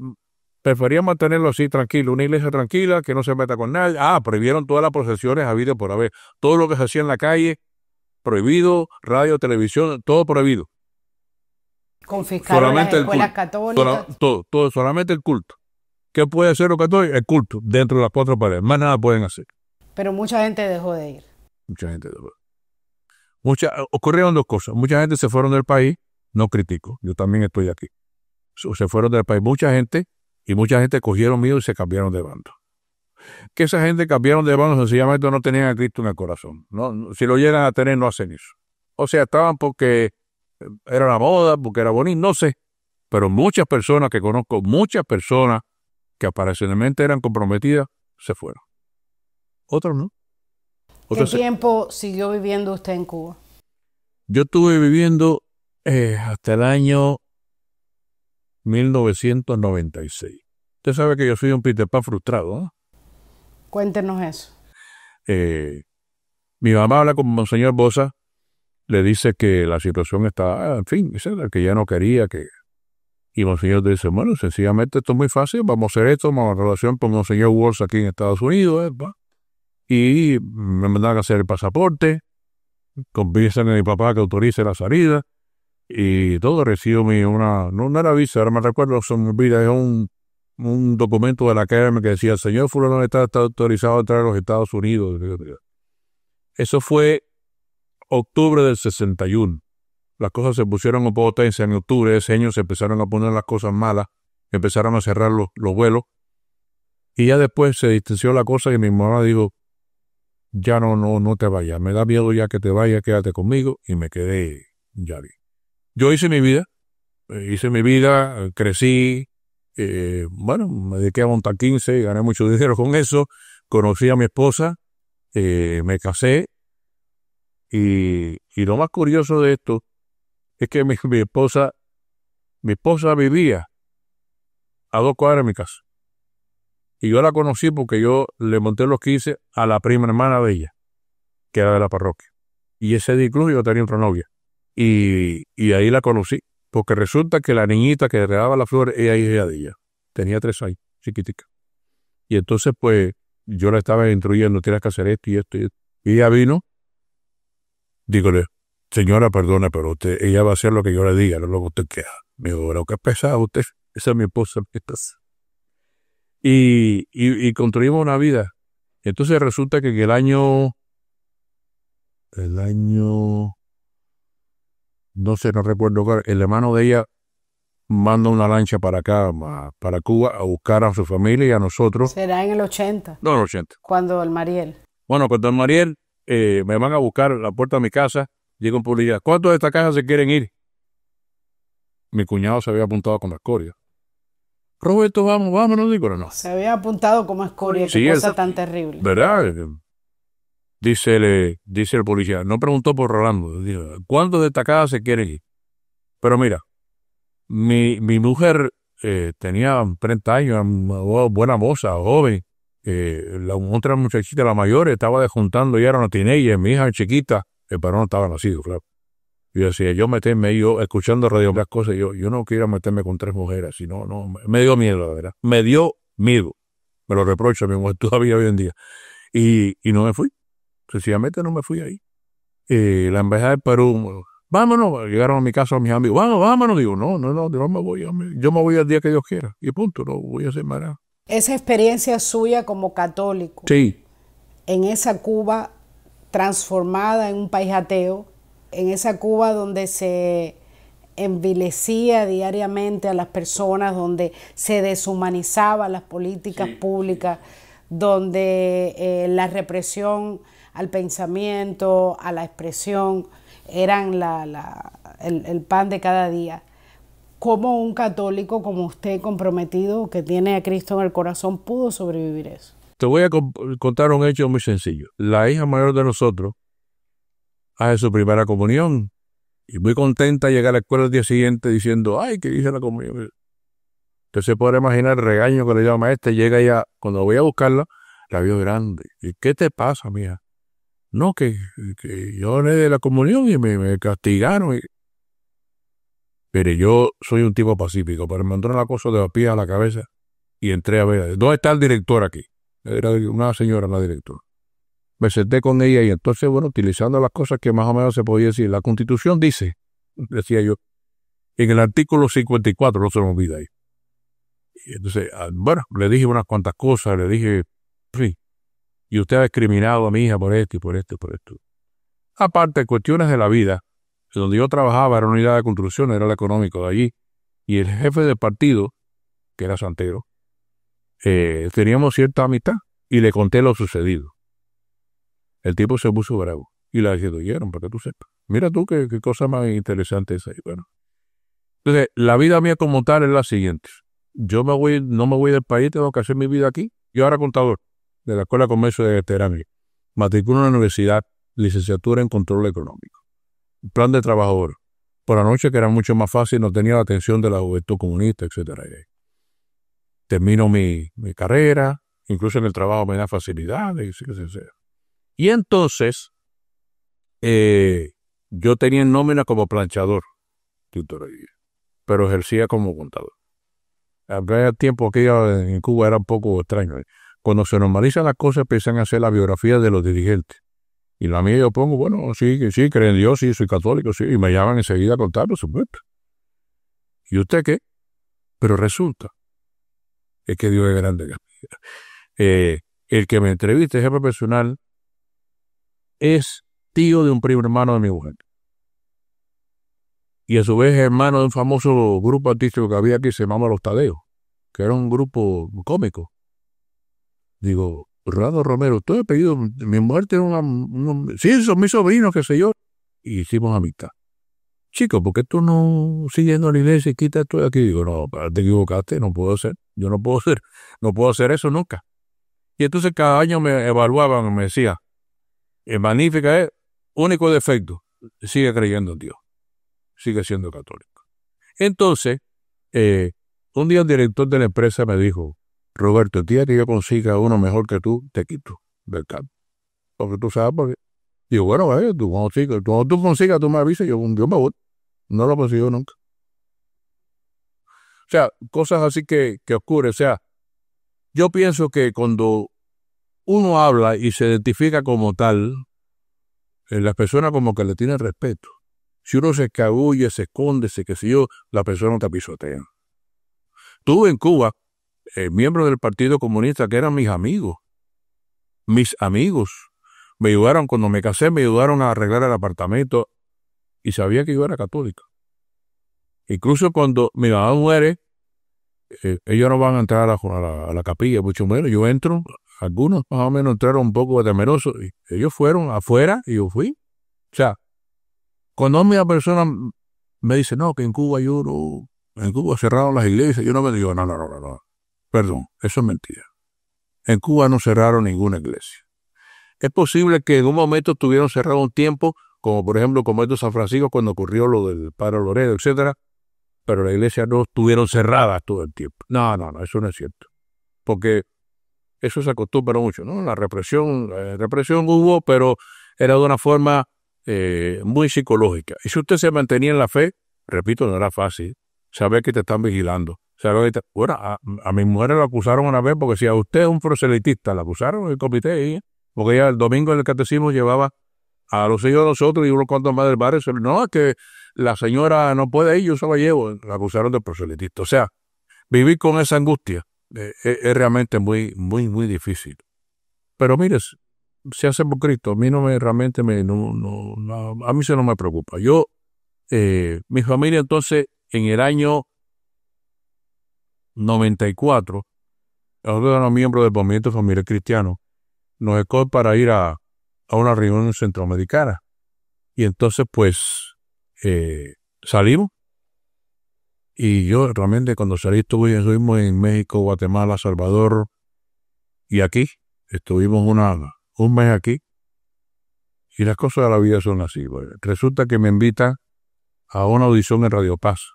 prefería mantenerlo así tranquilo, una iglesia tranquila, que no se meta con nadie. Prohibieron todas las procesiones habidas por haber. Todo lo que se hacía en la calle, prohibido, radio, televisión, todo prohibido. Confiscaron las escuelas católicas. Todo, solamente el culto. ¿Qué puede hacer los católicos? El culto, dentro de las 4 paredes. Más nada pueden hacer. Pero mucha gente dejó de ir. Ocurrieron 2 cosas. Mucha gente se fueron del país, no critico, yo también estoy aquí. Se fueron del país mucha gente cogieron miedo y se cambiaron de bando. Que esa gente cambiaron de bando sencillamente no tenían a Cristo en el corazón. ¿No? Si lo llegan a tener, no hacen eso. O sea, estaban porque era la moda, porque era bonito, no sé. Pero muchas personas que conozco, que aparentemente eran comprometidas, se fueron. Otros no. ¿Qué tiempo siguió viviendo usted en Cuba? Yo estuve viviendo hasta el año 1996. Usted sabe que yo soy un Peter Pan frustrado, ¿no? Cuéntenos eso. Mi mamá habla con Monseñor Bosa, le dice que la situación está, en fin, que ya no quería que... Y Monseñor dice, bueno, sencillamente esto es muy fácil, vamos a hacer esto, vamos a relación con Monseñor Walsh aquí en Estados Unidos, y me mandan a hacer el pasaporte, convencen a mi papá que autorice la salida, y todo. Recibo no era visa, ahora me recuerdo, se me olvida, es un documento de la KM que decía, el señor fulano está autorizado a entrar a los Estados Unidos. Eso fue octubre del 61. Las cosas se pusieron un poco tensas en octubre. Ese año se empezaron a poner las cosas malas, empezaron a cerrar los vuelos, y ya después se distanció la cosa y mi mamá dijo, ya no te vayas, me da miedo ya que te vayas, quédate conmigo, y me quedé ya bien. Yo hice mi vida, crecí, bueno, me dediqué a montar 15, gané mucho dinero con eso, conocí a mi esposa, me casé, y lo más curioso de esto es que mi esposa vivía a 2 cuadras de mi casa. Y yo la conocí porque yo le monté los 15 a la prima hermana de ella, que era de la parroquia. Y ese día incluso yo tenía otra novia. Y ahí la conocí, porque resulta que la niñita que regaba las flores, ella es hija de ella. Tenía 3 años, chiquitica. Y entonces, pues, yo la estaba instruyendo, tienes que hacer esto y esto y esto. Y ella vino, dígole, señora, perdona, pero ella va a hacer lo que yo le diga, no lo que usted quiera. Me dijo, pero qué pesado usted, esa es mi esposa. Y construimos una vida. Entonces resulta que en el año, no sé, no recuerdo cuál, el hermano de ella manda una lancha para acá, para Cuba, a buscar a su familia y a nosotros. Será en el 80. No, en el 80. Cuando el Mariel. Bueno, cuando el Mariel me van a buscar a la puerta de mi casa, llega un policía. ¿Cuántos de esta casa se quieren ir? Mi cuñado se había apuntado con la escoria. Roberto, vámonos, digo, no. Se había apuntado como escoria, sí, qué cosa tan terrible. ¿Verdad? Dice el policía, no preguntó por Rolando, dijo, ¿cuántos de esta casa se quieren ir? Pero mira, mi mujer tenía 30 años, buena moza, joven. La otra muchachita, la mayor, estaba desjuntando, ya era una teenager, mi hija chiquita, pero no estaba nacido, claro. Yo decía, yo escuchando radio, las cosas, yo no quiero meterme con 3 mujeres, sino, no, me dio miedo, la verdad. Me dio miedo. Me lo reprocho a mi mujer todavía hoy en día. Y no me fui. Sencillamente no me fui ahí. La embajada del Perú, vámonos, llegaron a mi casa mis amigos, vámonos, digo, no me voy, yo me voy al día que Dios quiera, y punto, no voy a hacer más nada. Esa experiencia suya como católico, sí, en esa Cuba transformada en un país ateo, en esa Cuba donde se envilecía diariamente a las personas, donde se deshumanizaban las políticas públicas, donde la represión al pensamiento, a la expresión, eran el pan de cada día. ¿Cómo un católico como usted, comprometido, que tiene a Cristo en el corazón, pudo sobrevivir eso? Te voy a contar un hecho muy sencillo. La hija mayor de nosotros hace su primera comunión y muy contenta llega a la escuela el día siguiente diciendo, ay, que hice la comunión. Usted se puede imaginar el regaño que le dio a la maestra. Llega ella, cuando voy a buscarla, la vio grande. ¿Y qué te pasa, mija? No, que yo le di la comunión y me castigaron. Pero yo soy un tipo pacífico, pero me entró una cosa de los pies a la cabeza y entré a ver, ¿dónde está el director aquí? Era una señora, la directora. Me senté con ella y entonces, bueno, utilizando las cosas que más o menos se podía decir, la Constitución dice, decía yo, en el artículo 54, no se me olvida ahí. Y entonces, bueno, le dije unas cuantas cosas, le dije, sí, y usted ha discriminado a mi hija por esto y por esto y por esto. Aparte, cuestiones de la vida, donde yo trabajaba era una unidad de construcción, era el económico de allí, y el jefe del partido, que era Santero, teníamos cierta amistad, y le conté lo sucedido. El tipo se puso bravo, y la destituyeron, para que tú sepas. Mira tú qué cosa más interesante es ahí. Bueno. Entonces, la vida mía como tal es la siguiente. No me voy del país, tengo que hacer mi vida aquí. Yo era contador de la Escuela de Comercio de Terán. Matriculé en la universidad, licenciatura en Control Económico. Plan de trabajador. Por la noche, que era mucho más fácil, no tenía la atención de la juventud comunista, etcétera. Termino mi carrera, incluso en el trabajo me da facilidades, etc. Y entonces, yo tenía en nómina como planchador, pero ejercía como contador. Había tiempo que en Cuba era un poco extraño. Cuando se normalizan las cosas, empiezan a hacer la biografía de los dirigentes. Y la mía yo pongo, bueno, sí, creo en Dios, sí, soy católico, sí, y me llaman enseguida a contar, por supuesto. ¿Y usted qué? Pero resulta, es que Dios es grande. El que me entrevista, el jefe personal, es tío de un primo hermano de mi mujer. Y a su vez hermano de un famoso grupo artístico que había aquí, se llamaba Los Tadeos, que era un grupo cómico. Digo, Rado Romero, todo he pedido, mi mujer tiene sí, son mis sobrinos, qué sé yo. Y hicimos amistad. Chico, ¿por qué tú no sigues yendo a la iglesia y quitas esto de aquí? Digo, no, te equivocaste, no puedo ser, yo no puedo hacer eso nunca. Y entonces cada año me evaluaban, me decía, magnífica es, único defecto, sigue creyendo en Dios, sigue siendo católico. Entonces, un día el director de la empresa me dijo, Roberto, el día que yo consiga uno mejor que tú, te quito del campo. Porque tú sabes, porque... Digo, bueno, cuando tú consigas, tú me avisas, yo me voy. No lo consigo nunca. O sea, cosas así que ocurren. O sea, yo pienso que cuando uno habla y se identifica como tal, las personas como que le tienen respeto. Si uno se escabulle, se esconde, qué sé yo, la persona te pisotea. Tuve en Cuba miembros del Partido Comunista que eran mis amigos. Me ayudaron, cuando me casé, me ayudaron a arreglar el apartamento y sabía que yo era católico. Incluso cuando mi mamá muere, ellos no van a entrar a la capilla, mucho menos. Yo entro, algunos más o menos entraron un poco temerosos, y ellos fueron afuera y yo fui. O sea, cuando una persona me dice, no, que en Cuba cerraron las iglesias, yo no me digo, no. Perdón, eso es mentira. En Cuba no cerraron ninguna iglesia. Es posible que en un momento estuvieron cerrados un tiempo, como por ejemplo como esto San Francisco cuando ocurrió lo del Padre Loredo, etcétera, pero las iglesias no estuvieron cerradas todo el tiempo. No, eso no es cierto. Porque eso se acostumbra mucho, ¿no? La represión hubo, pero era de una forma muy psicológica. Y si usted se mantenía en la fe, repito, no era fácil. Saber que te están vigilando. Bueno, a mi mujer la acusaron una vez porque si a usted es un proselitista, la acusaron en el comité, porque ella el domingo en el catecismo llevaba a los hijos de nosotros y unos cuantos más del barrio. No, es que la señora no puede ir, yo se la llevo. La acusaron de proselitista. O sea, vivir con esa angustia es realmente muy, muy, muy difícil. Pero mire, se hace por Cristo. A mí a mí se no me preocupa. Mi familia entonces, en el año 94, nosotros éramos miembros del movimiento familiar cristiano, nos escogió para ir a una reunión centroamericana. Y entonces, pues, salimos. Y yo realmente cuando salí estuvimos en México, Guatemala, Salvador y aquí. Estuvimos un mes aquí. Y las cosas de la vida son así. Bueno, resulta que me invitan a una audición en Radio Paz.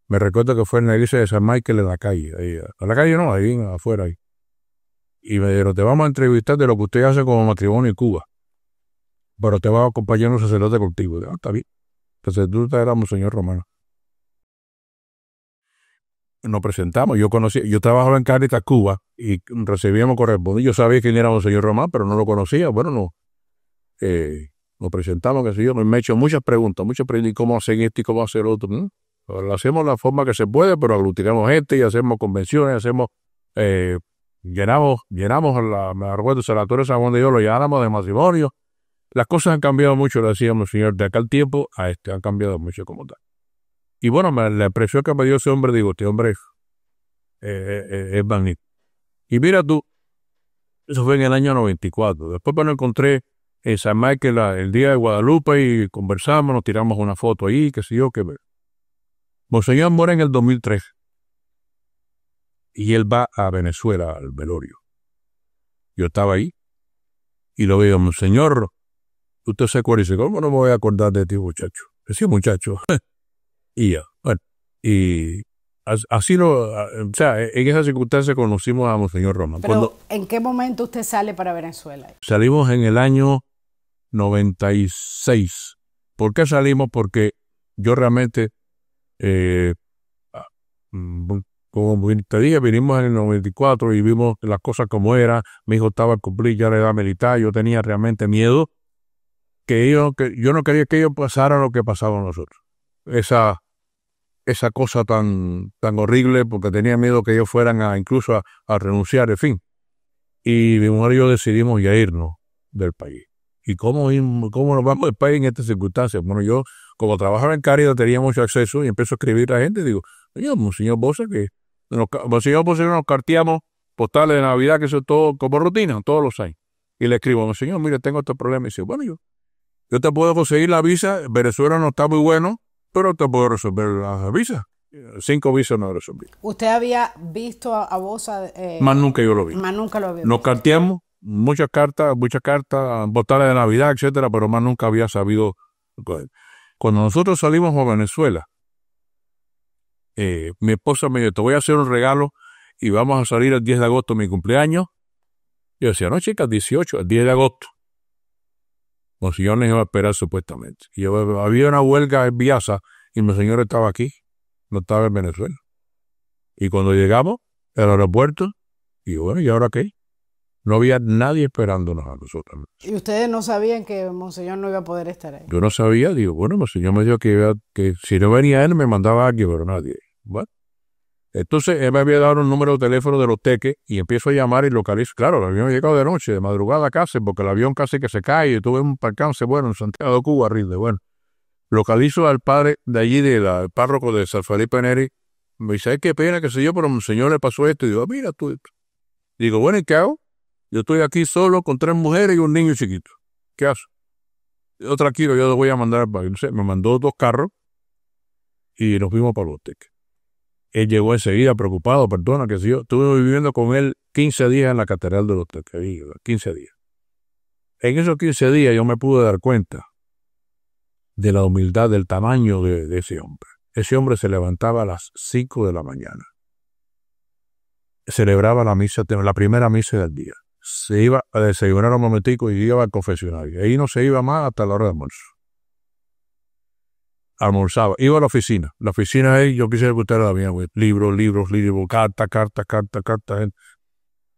Me recuerdo que fue en la iglesia de San Michael en la calle. Ahí, a la calle no, ahí afuera. Ahí. Y me dijeron, te vamos a entrevistar de lo que usted hace como matrimonio en Cuba. Pero te va a acompañar un sacerdote contigo. Y dije, está bien. El sacerdote era Monseñor Romano. Nos presentamos. Yo trabajaba en Cáritas, Cuba, y recibíamos correspondencia. Yo sabía quién era Monseñor Román, pero no lo conocía. Bueno, no. Nos presentamos, que sé yo. Me he hecho muchas preguntas, ¿y cómo hacer esto y cómo hacer lo otro? ¿No? Lo hacemos de la forma que se puede, pero aglutinamos gente y hacemos convenciones, llenamos me recuerdo, el Sanatorio San Juan de Dios, lo llenamos de matrimonio. Las cosas han cambiado mucho, le decíamos, señor, de acá al tiempo a han cambiado mucho como tal. Y bueno, la impresión que me dio ese hombre, digo, este hombre es magnífico. Y mira tú, eso fue en el año 94. Después me lo encontré en San Michael el día de Guadalupe y conversamos, nos tiramos una foto ahí, qué sé yo, qué ver. Monseñor muere en el 2003 y él va a Venezuela al velorio. Yo estaba ahí y lo veo, Monseñor, usted se acuerda y dice, ¿cómo no me voy a acordar de ti, muchacho? Decía, muchacho. Y ya, bueno, y así o sea, en esa circunstancia conocimos a Monseñor Román. Pero, ¿en qué momento usted sale para Venezuela? Salimos en el año 96. ¿Por qué salimos? Porque yo realmente, como te dije, vinimos en el 94 y vimos las cosas como eran. Mi hijo estaba a cumplir ya la edad militar. Yo tenía realmente miedo que yo no quería que ellos pasaran lo que pasaba a nosotros. Esa cosa tan horrible, porque tenía miedo que ellos fueran incluso a renunciar, en fin. Y mi mujer y yo decidimos ya irnos del país. ¿Y cómo nos vamos del país en estas circunstancias? Bueno, yo, como trabajaba en Cáritas, tenía mucho acceso y empiezo a escribir a la gente. Digo, Monseñor Bosa, que nos carteamos postales de Navidad, que eso es todo como rutina, todos los años. Y le escribo, Monseñor, mire, tengo este problema. Y dice, bueno, yo te puedo conseguir la visa, Venezuela no está muy bueno, pero te puedo resolver la visa. 5 visas no resolví. ¿Usted había visto a Botha? Más nunca yo lo vi. Más nunca lo había Nos visto. carteamos, muchas cartas, postales de Navidad, etcétera, pero más nunca había sabido. Cuando nosotros salimos a Venezuela, mi esposa me dijo, te voy a hacer un regalo y vamos a salir el 10 de agosto, mi cumpleaños. Yo decía, no, chicas, 18, el 10 de agosto. Monseñor nos iba a esperar supuestamente. Y había una huelga en Viasa y Monseñor estaba aquí, no estaba en Venezuela. Y cuando llegamos al aeropuerto, y bueno, ¿y ahora qué? No había nadie esperándonos a nosotros. ¿Y ustedes no sabían que Monseñor no iba a poder estar ahí? Yo no sabía, digo, bueno, Monseñor me dijo que si no venía él me mandaba a alguien, pero nadie. Bueno. Entonces él me había dado un número de teléfono de los teques y empiezo a llamar y localizo. Claro, el avión llegado de noche, de madrugada casi, porque el avión casi que se cae y tuve un percance, bueno, en Santiago de Cuba, rinde, bueno. Localizo al padre de allí, el párroco de San Felipe Neri. Me dice, ay, qué pena, que sé yo, pero a Monseñor le pasó esto. Y digo, mira tú. Digo, bueno, ¿y qué hago? Yo estoy aquí solo con 3 mujeres y un niño chiquito. ¿Qué hago? Yo tranquilo, yo lo voy a mandar al país. Me mandó 2 carros y nos fuimos para los teques. Él llegó enseguida preocupado, perdona, que si yo estuve viviendo con él 15 días en la Catedral de los Teques, 15 días. En esos 15 días yo me pude dar cuenta de la humildad, del tamaño de ese hombre. Ese hombre se levantaba a las 5 de la mañana. Celebraba la misa, la primera misa del día. Se iba a desayunar un momentico y iba al confesionario. Ahí no se iba más hasta la hora de almuerzo. Almorzaba, iba a la oficina. La oficina ahí, yo quisiera que ustedes la vieran, güey. Libros, carta.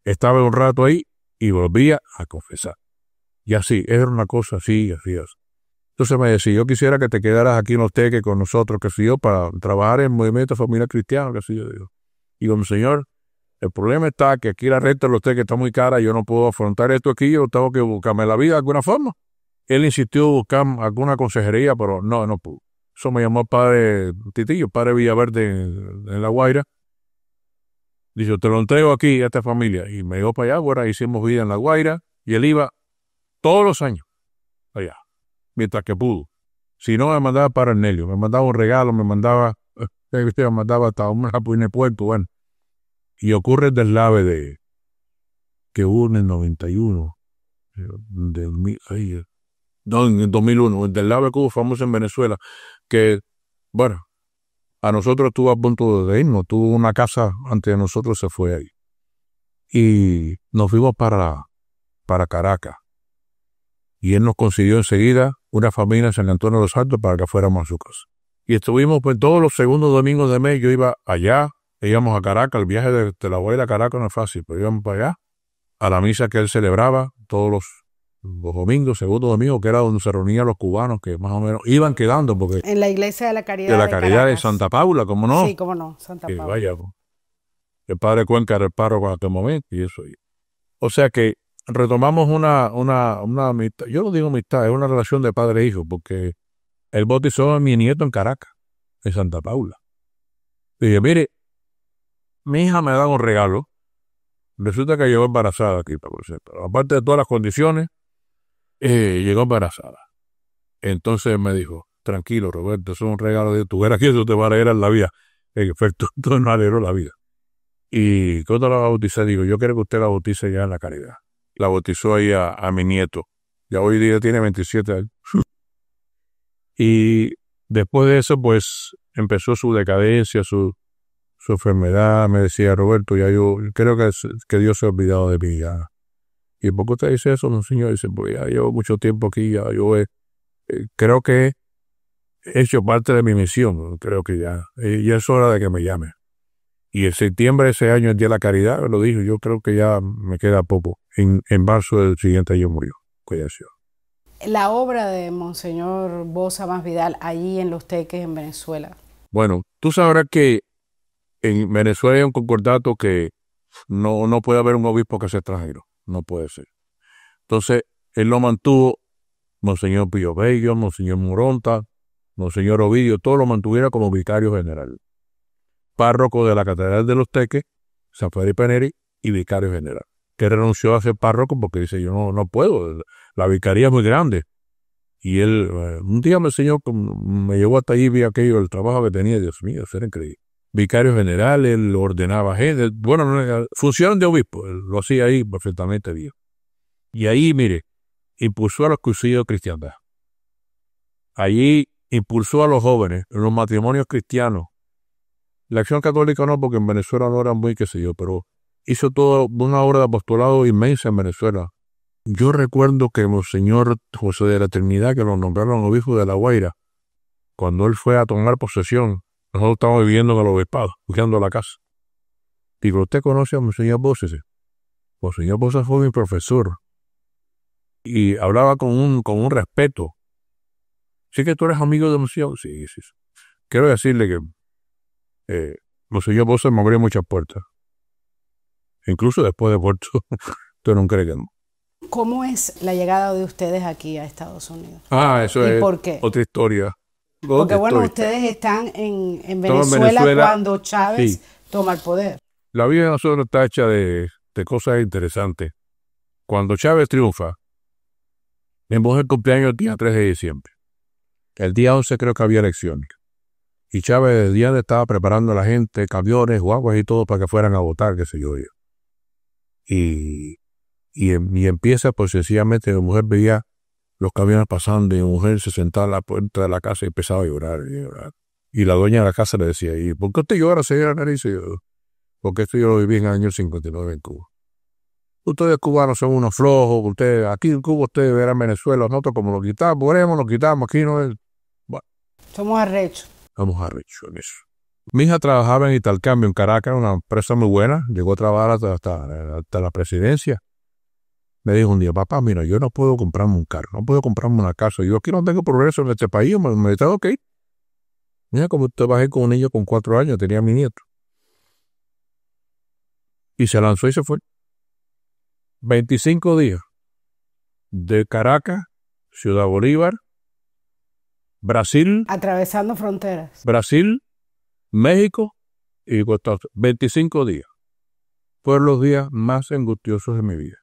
Estaba un rato ahí y volvía a confesar. Y así, era una cosa así. Entonces me decía, yo quisiera que te quedaras aquí en los Teques con nosotros, que sé yo, para trabajar en el movimiento familiar cristiano, que sé yo. Digo. Y como señor, el problema está que aquí la renta de los Teques está muy cara, yo no puedo afrontar esto aquí, yo tengo que buscarme la vida de alguna forma. Él insistió en buscar alguna consejería, pero no pudo. Eso me llamó el padre Titillo, padre Villaverde en La Guaira. Dice, te lo entrego aquí a esta familia. Y me dio para allá, bueno, hicimos vida en La Guaira. Y él iba todos los años allá, mientras que pudo. Si no, me mandaba para Ernelio, me mandaba un regalo, me mandaba hasta un puerto, bueno. Y ocurre el deslave que hubo en el 91, en el 2001, el deslave que hubo famoso en Venezuela, que, bueno, a nosotros estuvo a punto de irnos, tuvo una casa antes de nosotros, se fue ahí. Y nos fuimos para Caracas. Y él nos consiguió enseguida una familia en San Antonio de los Altos para que fuéramos a su casa. Y estuvimos, pues, todos los segundos domingos de mes, yo iba allá, íbamos a Caracas, el viaje de La Guaira a Caracas no es fácil, pero íbamos para allá, a la misa que él celebraba todos los domingos, segundo domingo, que era donde se reunían los cubanos que más o menos iban quedando, porque en la iglesia de la Caridad de la Caridad de Caracas. Santa Paula, ¿cómo no? Sí, cómo no, Santa Paula. Vaya, el padre Cuenca era el párroco en aquel momento y eso. O sea que retomamos una amistad, yo no digo amistad, es una relación de padre e hijo, porque él bautizó a mi nieto en Caracas, en Santa Paula. Y dije, mire, mi hija me da un regalo, resulta que llegó embarazada aquí, pero aparte de todas las condiciones, llegó embarazada. Entonces me dijo, tranquilo, Roberto, eso es un regalo de Dios. Tú verás que eso te va a alegrar la vida. En efecto, todo nos alegró la vida. Y cuando la bauticé, digo, yo quiero que usted la bautice ya en la Caridad. La bautizó ahí a mi nieto. Ya hoy día tiene 27 años. Y después de eso, pues, empezó su decadencia, su enfermedad. Me decía, Roberto, ya yo creo que Dios se ha olvidado de mí ya. ¿Y por qué usted dice eso, Monseñor? Dice, pues ya llevo mucho tiempo aquí, ya yo creo que he hecho parte de mi misión, creo que ya es hora de que me llame. Y en septiembre de ese año, el Día de la Caridad, me lo dijo, yo creo que ya me queda poco. En marzo del siguiente año murió. Falleció. La obra de Monseñor Botha Más Vidal allí en Los Teques, en Venezuela. Bueno, tú sabrás que en Venezuela hay un concordato que no puede haber un obispo que sea extranjero. No puede ser. Entonces, él lo mantuvo, Monseñor Pío Bello, Monseñor Moronta, Monseñor Ovidio, todo lo mantuviera como vicario general. Párroco de la Catedral de los Teques, San Felipe Neri, y vicario general, que renunció a ser párroco porque dice, yo no puedo, la vicaría es muy grande. Y él un día me enseñó, me llevó hasta allí, vi aquello, el trabajo que tenía, Dios mío, eso era increíble. Vicario general, él ordenaba gente, bueno, funciones de obispo, él lo hacía ahí perfectamente bien. Y ahí, mire, impulsó a los cursillos de cristiandad. Allí impulsó a los jóvenes en los matrimonios cristianos. La Acción Católica no, porque en Venezuela no era muy, qué sé yo, pero hizo toda una obra de apostolado inmensa en Venezuela. Yo recuerdo que Monseñor José de la Trinidad, que lo nombraron obispo de La Guaira, cuando él fue a tomar posesión, nosotros estábamos viviendo en el obispado, buscando la casa. Digo, ¿usted conoce a Monseñor Boses? Monseñor Boses fue mi profesor. Y hablaba con un respeto. ¿Sí que tú eres amigo de Monseñor? Sí. Quiero decirle que Monseñor Boses me abrió muchas puertas. Incluso después de Puerto, tú no crees que no. ¿Cómo es la llegada de ustedes aquí a Estados Unidos? Eso es por qué? Otra historia. Porque bueno, ustedes están en Venezuela cuando Chávez toma el poder. La vida de nosotros está hecha de cosas interesantes. Cuando Chávez triunfa, mi mujer cumpleaños el día 3 de diciembre. El día 11 creo que había elecciones. Y Chávez desde el día estaba preparando a la gente, camiones, guaguas y todo para que fueran a votar, qué sé yo. Y empieza, pues sencillamente, mi mujer veía los camiones pasando y mi mujer se sentaba en la puerta de la casa y empezaba a llorar. Y la dueña de la casa le decía, ¿y por qué usted llora, señora Nariz? Porque esto yo lo viví en el año 59 en Cuba. Ustedes cubanos son unos flojos, ustedes, aquí en Cuba ustedes verán Venezuela, nosotros como lo quitamos, aquí no es. Bueno, somos arrechos. Somos arrechos en eso. Mi hija trabajaba en Italcambio, en Caracas, una empresa muy buena, llegó a trabajar hasta la presidencia. Me dijo un día, papá, mira, yo no puedo comprarme un carro, no puedo comprarme una casa, yo aquí no tengo progreso en este país, me tengo que ir. Mira, como usted va a ir con un niño con 4 años, tenía mi nieto. Y se lanzó y se fue. 25 días de Caracas, Ciudad Bolívar, Brasil. Atravesando fronteras. Brasil, México y Costa Rica. 25 días. Fueron los días más angustiosos de mi vida.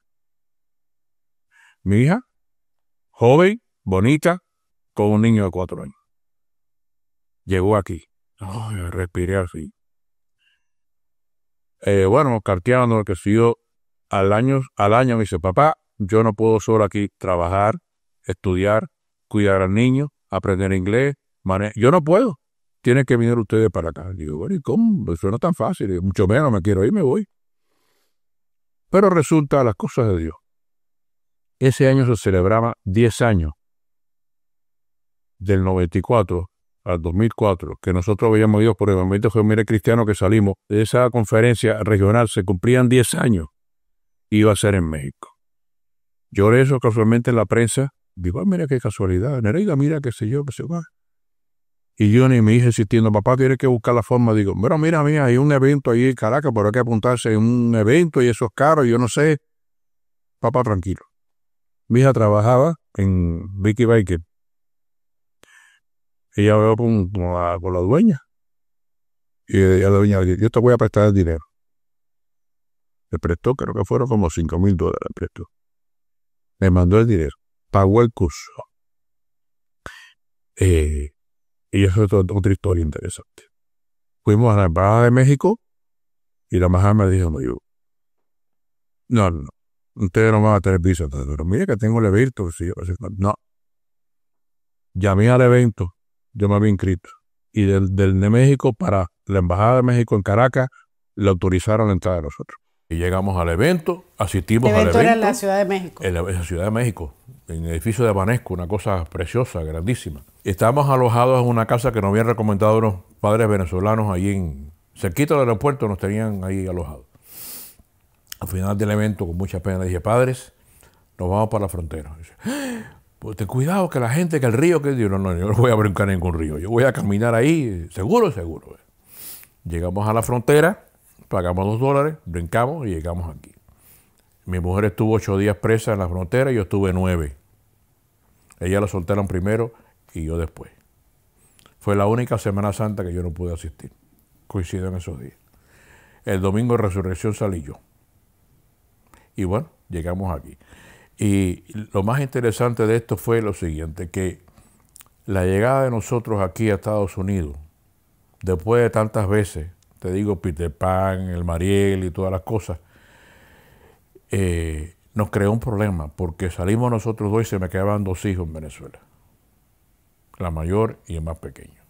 Mi hija, joven, bonita, con un niño de 4 años. Llegó aquí. Respiré así. Bueno, carteando que si yo al año me dice, papá, yo no puedo solo aquí trabajar, estudiar, cuidar al niño, aprender inglés, yo no puedo. Tienen que venir ustedes para acá. Digo, bueno, ¿y cómo? Eso no es tan fácil. Digo, mucho menos me quiero ir, me voy. Pero resulta las cosas de Dios. Ese año se celebraba 10 años del 94 al 2004, que nosotros veíamos a Dios por el movimiento Geomire Cristiano que salimos de esa conferencia regional, se cumplían 10 años, iba a ser en México. Yo leí eso casualmente en la prensa, digo, mira qué casualidad, Nereida, mira qué sé yo, qué sé yo. Y yo ni mi hija insistiendo, papá tiene que buscar la forma, digo, pero mira, hay un evento ahí en Caracas, pero hay que apuntarse en un evento y eso es caro, yo no sé. Papá, tranquilo. Mi hija trabajaba en Vicky Baker. Ella habló con la dueña. Y la dueña dijo, yo te voy a prestar el dinero. Le prestó, creo que fueron como $5,000, le prestó. Me mandó el dinero. Pagó el curso. Y eso es otra historia interesante. Fuimos a la Embajada de México y la embajada me dijo, no, ustedes no van a tener visa. Pero mire que tengo el evento. No. Llamé al evento. Yo me había inscrito. Y del de México para la Embajada de México en Caracas le autorizaron la entrada de nosotros. Y llegamos al evento, asistimos al evento. ¿El evento era en la Ciudad de México? En la Ciudad de México, en el edificio de Banesco, una cosa preciosa, grandísima. Estábamos alojados en una casa que nos habían recomendado unos padres venezolanos ahí cerquita del aeropuerto, nos tenían ahí alojados. Al final del evento, con mucha pena, dije, padres, nos vamos para la frontera. Dice, pues ten cuidado que la gente, que el río, que yo no voy a brincar en ningún río, yo voy a caminar ahí, seguro. Llegamos a la frontera, pagamos $2, brincamos y llegamos aquí. Mi mujer estuvo 8 días presa en la frontera y yo estuve 9. Ella la soltaron primero y yo después. Fue la única Semana Santa que yo no pude asistir. Coincido en esos días. El domingo de resurrección salí yo. Y bueno, llegamos aquí. Y lo más interesante de esto fue lo siguiente, que la llegada de nosotros aquí a Estados Unidos, después de tantas veces, te digo Peter Pan, el Mariel y todas las cosas, nos creó un problema, porque salimos nosotros dos y se me quedaban 2 hijos en Venezuela, la mayor y el más pequeño.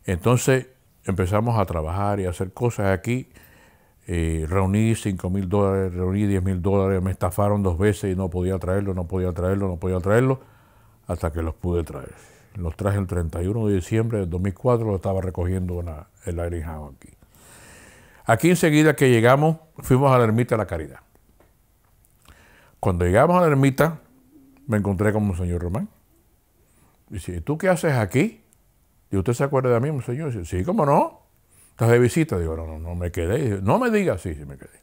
Entonces empezamos a trabajar y a hacer cosas aquí. Reuní $5,000, reuní $10,000, me estafaron 2 veces y no podía traerlo, hasta que los pude traer. Los traje el 31 de diciembre del 2004, lo estaba recogiendo el Irene House aquí. Aquí enseguida que llegamos, fuimos a la Ermita de la Caridad. Cuando llegamos a la ermita, me encontré con Monseñor Román. Dice, ¿tú qué haces aquí? ¿Y usted se acuerda de mí, Monseñor? Dice, sí, ¿cómo no? ¿Estás de visita? Digo, no me quedé. Dice, no me digas, sí, me quedé.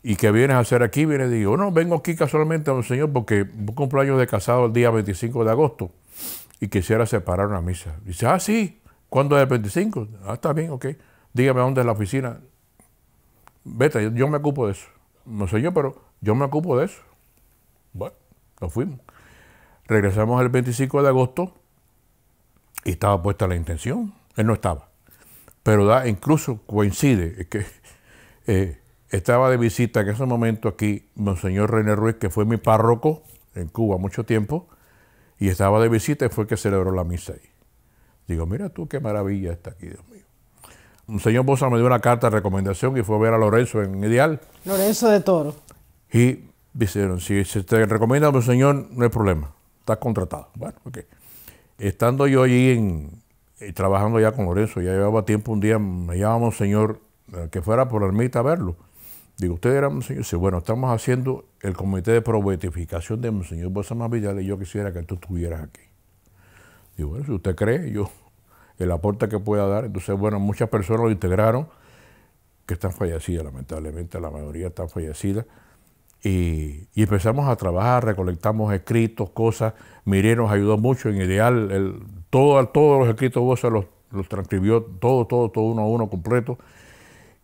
¿Y qué vienes a hacer aquí? Digo, no, vengo aquí casualmente, Monseñor, porque cumplo años de casado el día 25 de agosto y quisiera separar una misa. Dice, sí, ¿cuándo es el 25? Está bien, ok. Dígame dónde es la oficina. Vete, yo me ocupo de eso. Monseñor, pero yo me ocupo de eso. Bueno, nos fuimos. Regresamos el 25 de agosto y estaba puesta la intención. Él no estaba. Pero incluso coincide que estaba de visita en ese momento aquí Monseñor René Ruiz, que fue mi párroco en Cuba mucho tiempo, y estaba de visita y fue el que celebró la misa ahí. Digo, mira tú qué maravilla está aquí, Dios mío. Monseñor Bosa me dio una carta de recomendación y fue a ver a Lorenzo en Ideal. Lorenzo de Toro. Y dijeron, si se te recomienda, Monseñor, no hay problema, estás contratado. Bueno, ok. Estando yo allí trabajando ya con Lorenzo, ya llevaba tiempo, un día me llama Monseñor que fuera por la ermita a verlo. Digo, ¿usted era Monseñor? Sí, bueno, estamos haciendo el comité de probetificación de Monseñor Bosa Vidal y yo quisiera que tú estuvieras aquí. Digo, bueno, si usted cree, yo el aporte que pueda dar. Entonces, bueno, muchas personas lo integraron, que están fallecidas, lamentablemente, la mayoría están fallecidas. Y empezamos a trabajar, recolectamos escritos, cosas. Miriam nos ayudó mucho en Ideal. Todos los escritos Bosa los transcribió, todo uno a uno completo.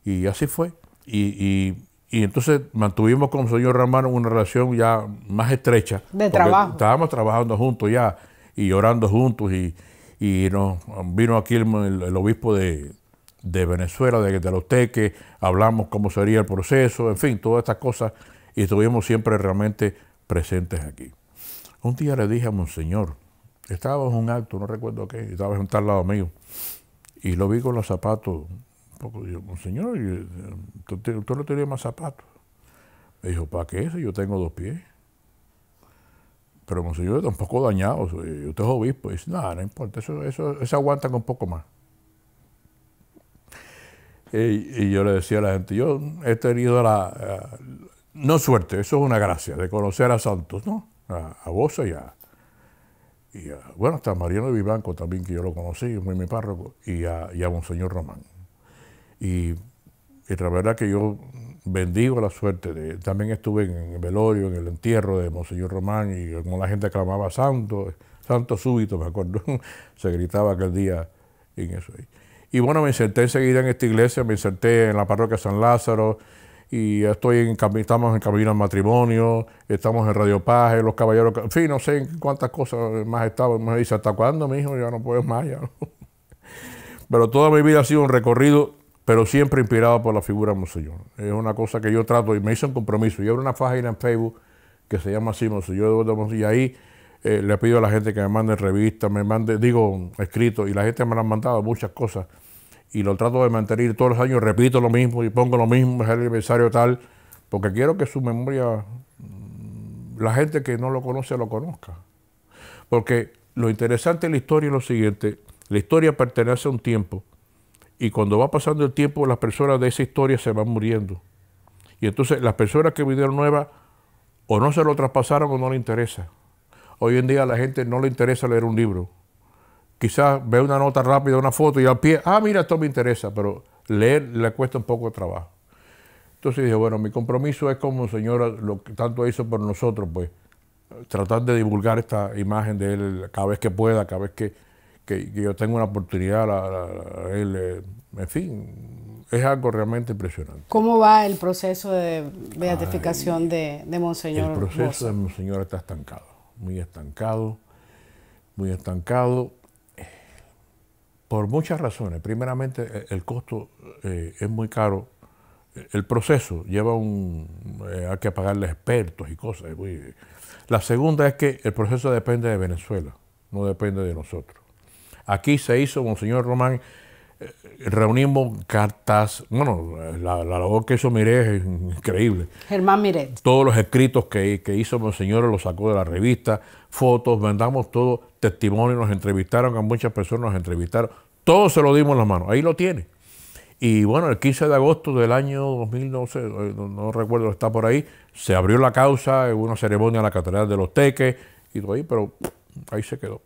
Y así fue. Y entonces mantuvimos con el señor Ramán una relación ya más estrecha. De trabajo. Estábamos trabajando juntos ya y orando juntos. Y nos vino aquí el obispo de Venezuela, de Los Teques. Hablamos cómo sería el proceso, en fin, todas estas cosas. Y estuvimos siempre realmente presentes aquí. Un día le dije a Monseñor, estaba en un acto, no recuerdo qué, estaba sentado al lado mío, y lo vi con los zapatos un poco. Digo, Monseñor, ¿usted no tenía más zapatos? Me dijo, ¿para qué eso? Yo tengo 2 pies. Pero Monseñor está un poco dañado, usted es obispo. Y dice, no importa, eso aguantan un poco más. Y yo le decía a la gente, yo he tenido no suerte, eso es una gracia, de conocer a santos, ¿no? A Bosa bueno, hasta Mariano de Vivanco también, que yo lo conocí, fue mi párroco, y a Monseñor Román. Y la verdad que yo bendigo la suerte. También estuve en el velorio, en el entierro de Monseñor Román, y como la gente clamaba santo, santo súbito, me acuerdo, se gritaba aquel día en eso ahí. Y bueno, me inserté enseguida en esta iglesia, me inserté en la parroquia San Lázaro, y estamos en camino al matrimonio, estamos en Radio Paz, en Los Caballeros, en fin, no sé en cuántas cosas más estaba. Me dice, ¿hasta cuándo, mi hijo? Ya no puedes más, ya no. Pero toda mi vida ha sido un recorrido, pero siempre inspirado por la figura de Monseñor. Es una cosa que yo trato, y me hice un compromiso. Yo abro una página en Facebook que se llama así, Monseñor, y ahí le pido a la gente que me mande revistas, escritos, y la gente me lo han mandado muchas cosas. Y lo trato de mantener todos los años, repito lo mismo y pongo lo mismo, es el aniversario tal, porque quiero que su memoria, la gente que no lo conoce, lo conozca. Porque lo interesante de la historia es lo siguiente, la historia pertenece a un tiempo, y cuando va pasando el tiempo, las personas de esa historia se van muriendo. Y entonces las personas que vinieron nuevas, o no se lo traspasaron o no le interesa. Hoy en día a la gente no le interesa leer un libro. Quizás ve una nota rápida, una foto y al pie, mira, esto me interesa, pero leer le cuesta un poco de trabajo. Entonces dije, bueno, mi compromiso es como Señora, lo que tanto hizo por nosotros, pues, tratar de divulgar esta imagen de él cada vez que pueda, cada vez que yo tenga una oportunidad, en fin, es algo realmente impresionante. ¿Cómo va el proceso de beatificación de Monseñor El proceso Bosa? de Monseñor está estancado, muy estancado, muy estancado, por muchas razones. Primeramente, el costo es muy caro. El proceso lleva hay que pagarle expertos y cosas. La segunda es que el proceso depende de Venezuela, no depende de nosotros. Aquí se hizo, Monseñor Román, reunimos cartas, bueno, la labor que hizo Miret es increíble. Germán Miret. Todos los escritos que hizo Monseñor los sacó de la revista, fotos, mandamos todo, testimonios, nos entrevistaron, a muchas personas nos entrevistaron, todo se lo dimos en las manos, ahí lo tiene. Y bueno, el 15 de agosto del año 2012, no recuerdo, está por ahí, se abrió la causa, hubo una ceremonia en la Catedral de los Teques y todo ahí, pero ahí se quedó.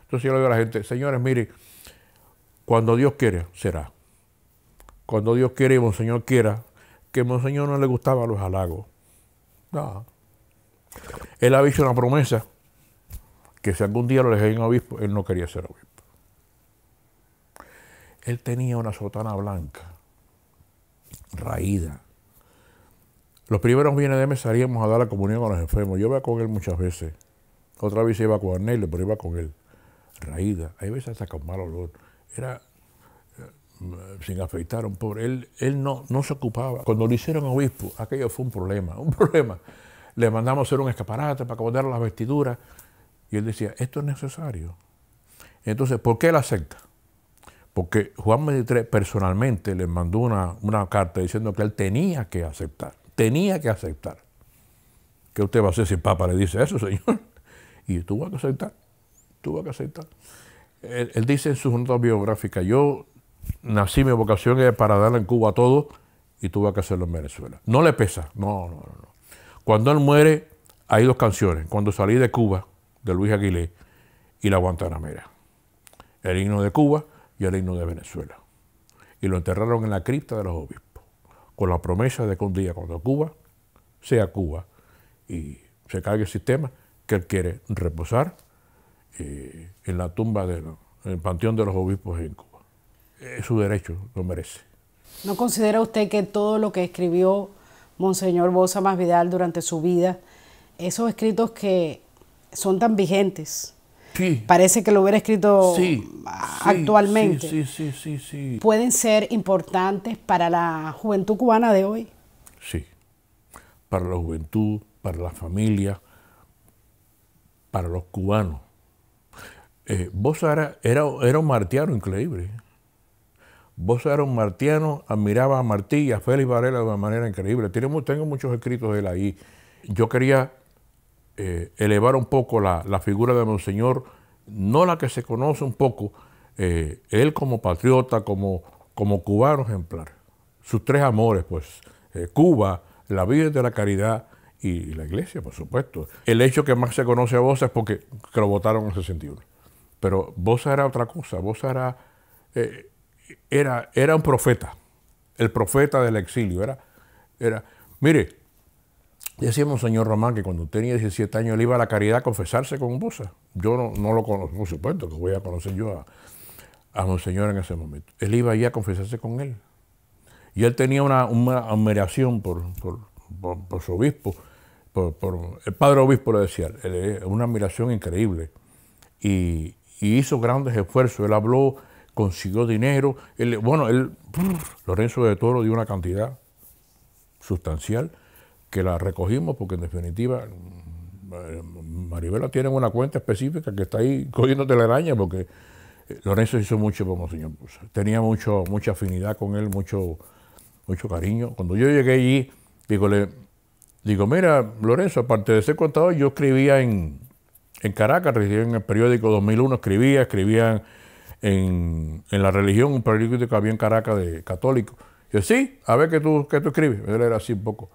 Entonces yo le digo a la gente, señores, mire, cuando Dios quiere, será. Cuando Dios quiere y Monseñor quiera, que Monseñor no le gustaban los halagos. No. Él había hecho una promesa que si algún día lo elegían obispo, él no quería ser obispo. Él tenía una sotana blanca, raída. Los primeros viernes de mes salíamos a dar la comunión a los enfermos. Yo iba con él muchas veces. Otra vez iba con Arnelio, pero iba con él. Raída. Hay veces hasta con mal olor. Era sin afeitar, un pobre. Él no se ocupaba. Cuando lo hicieron obispo, aquello fue un problema. Le mandamos a hacer un escaparate para acomodar las vestiduras. Y él decía, esto es necesario. Entonces, ¿por qué él acepta? Porque Juan XXIII personalmente le mandó una carta diciendo que él tenía que aceptar. Tenía que aceptar. ¿Qué usted va a hacer si el Papa le dice eso, señor? Y tuvo que aceptar. Tuvo que aceptar. Él dice en sus notas biográficas, yo nací, mi vocación es para darle en Cuba a todo y tuve que hacerlo en Venezuela. No le pesa. No. Cuando él muere, hay dos canciones. Cuando salí de Cuba, de Luis Aguilé, y La Guantanamera. El himno de Cuba y el himno de Venezuela. Y lo enterraron en la cripta de los obispos, con la promesa de que un día cuando Cuba sea Cuba y se caiga el sistema, que él quiere reposar en la tumba, en el panteón de los obispos en Cuba. Es su derecho, lo merece. ¿No considera usted que todo lo que escribió Monseñor Bosa Masvidal durante su vida, esos escritos que son tan vigentes, sí, parece que lo hubiera escrito actualmente, sí, pueden ser importantes para la juventud cubana de hoy? Sí, para la juventud, para la familia, para los cubanos. Bosa era un martiano increíble. Bosa era un martiano, admiraba a Martí y a Félix Varela de una manera increíble. Tengo muchos escritos de él ahí. Yo quería elevar un poco la figura de Monseñor, no la que se conoce un poco, él como patriota, como cubano ejemplar. Sus tres amores, pues, Cuba, la Virgen de la Caridad y la Iglesia, por supuesto. El hecho que más se conoce a Bosa es porque lo votaron en el 61. Pero Bosa era otra cosa. Bosa era un profeta, el profeta del exilio. Mire, decía Monseñor Román que cuando tenía 17 años él iba a la Caridad a confesarse con Bosa. Yo no lo conozco, por supuesto, que voy a conocer yo a Monseñor en ese momento. Él iba allí a confesarse con él. Y él tenía una admiración por su obispo, por el padre obispo, le decía, una admiración increíble. Y hizo grandes esfuerzos. Él habló, consiguió dinero. Lorenzo de Toro dio una cantidad sustancial que la recogimos porque en definitiva Maribela tiene una cuenta específica que está ahí cogiendo telaraña porque Lorenzo hizo mucho por Monseñor Bosa. Tenía mucha afinidad con él, mucho cariño. Cuando yo llegué allí, digo, mira, Lorenzo, aparte de ser contador, yo escribía en Caracas, en el periódico 2001, escribía en La Religión, un periódico que había en Caracas de católico. Y yo, sí, a ver qué tú escribes. Él era así un poco.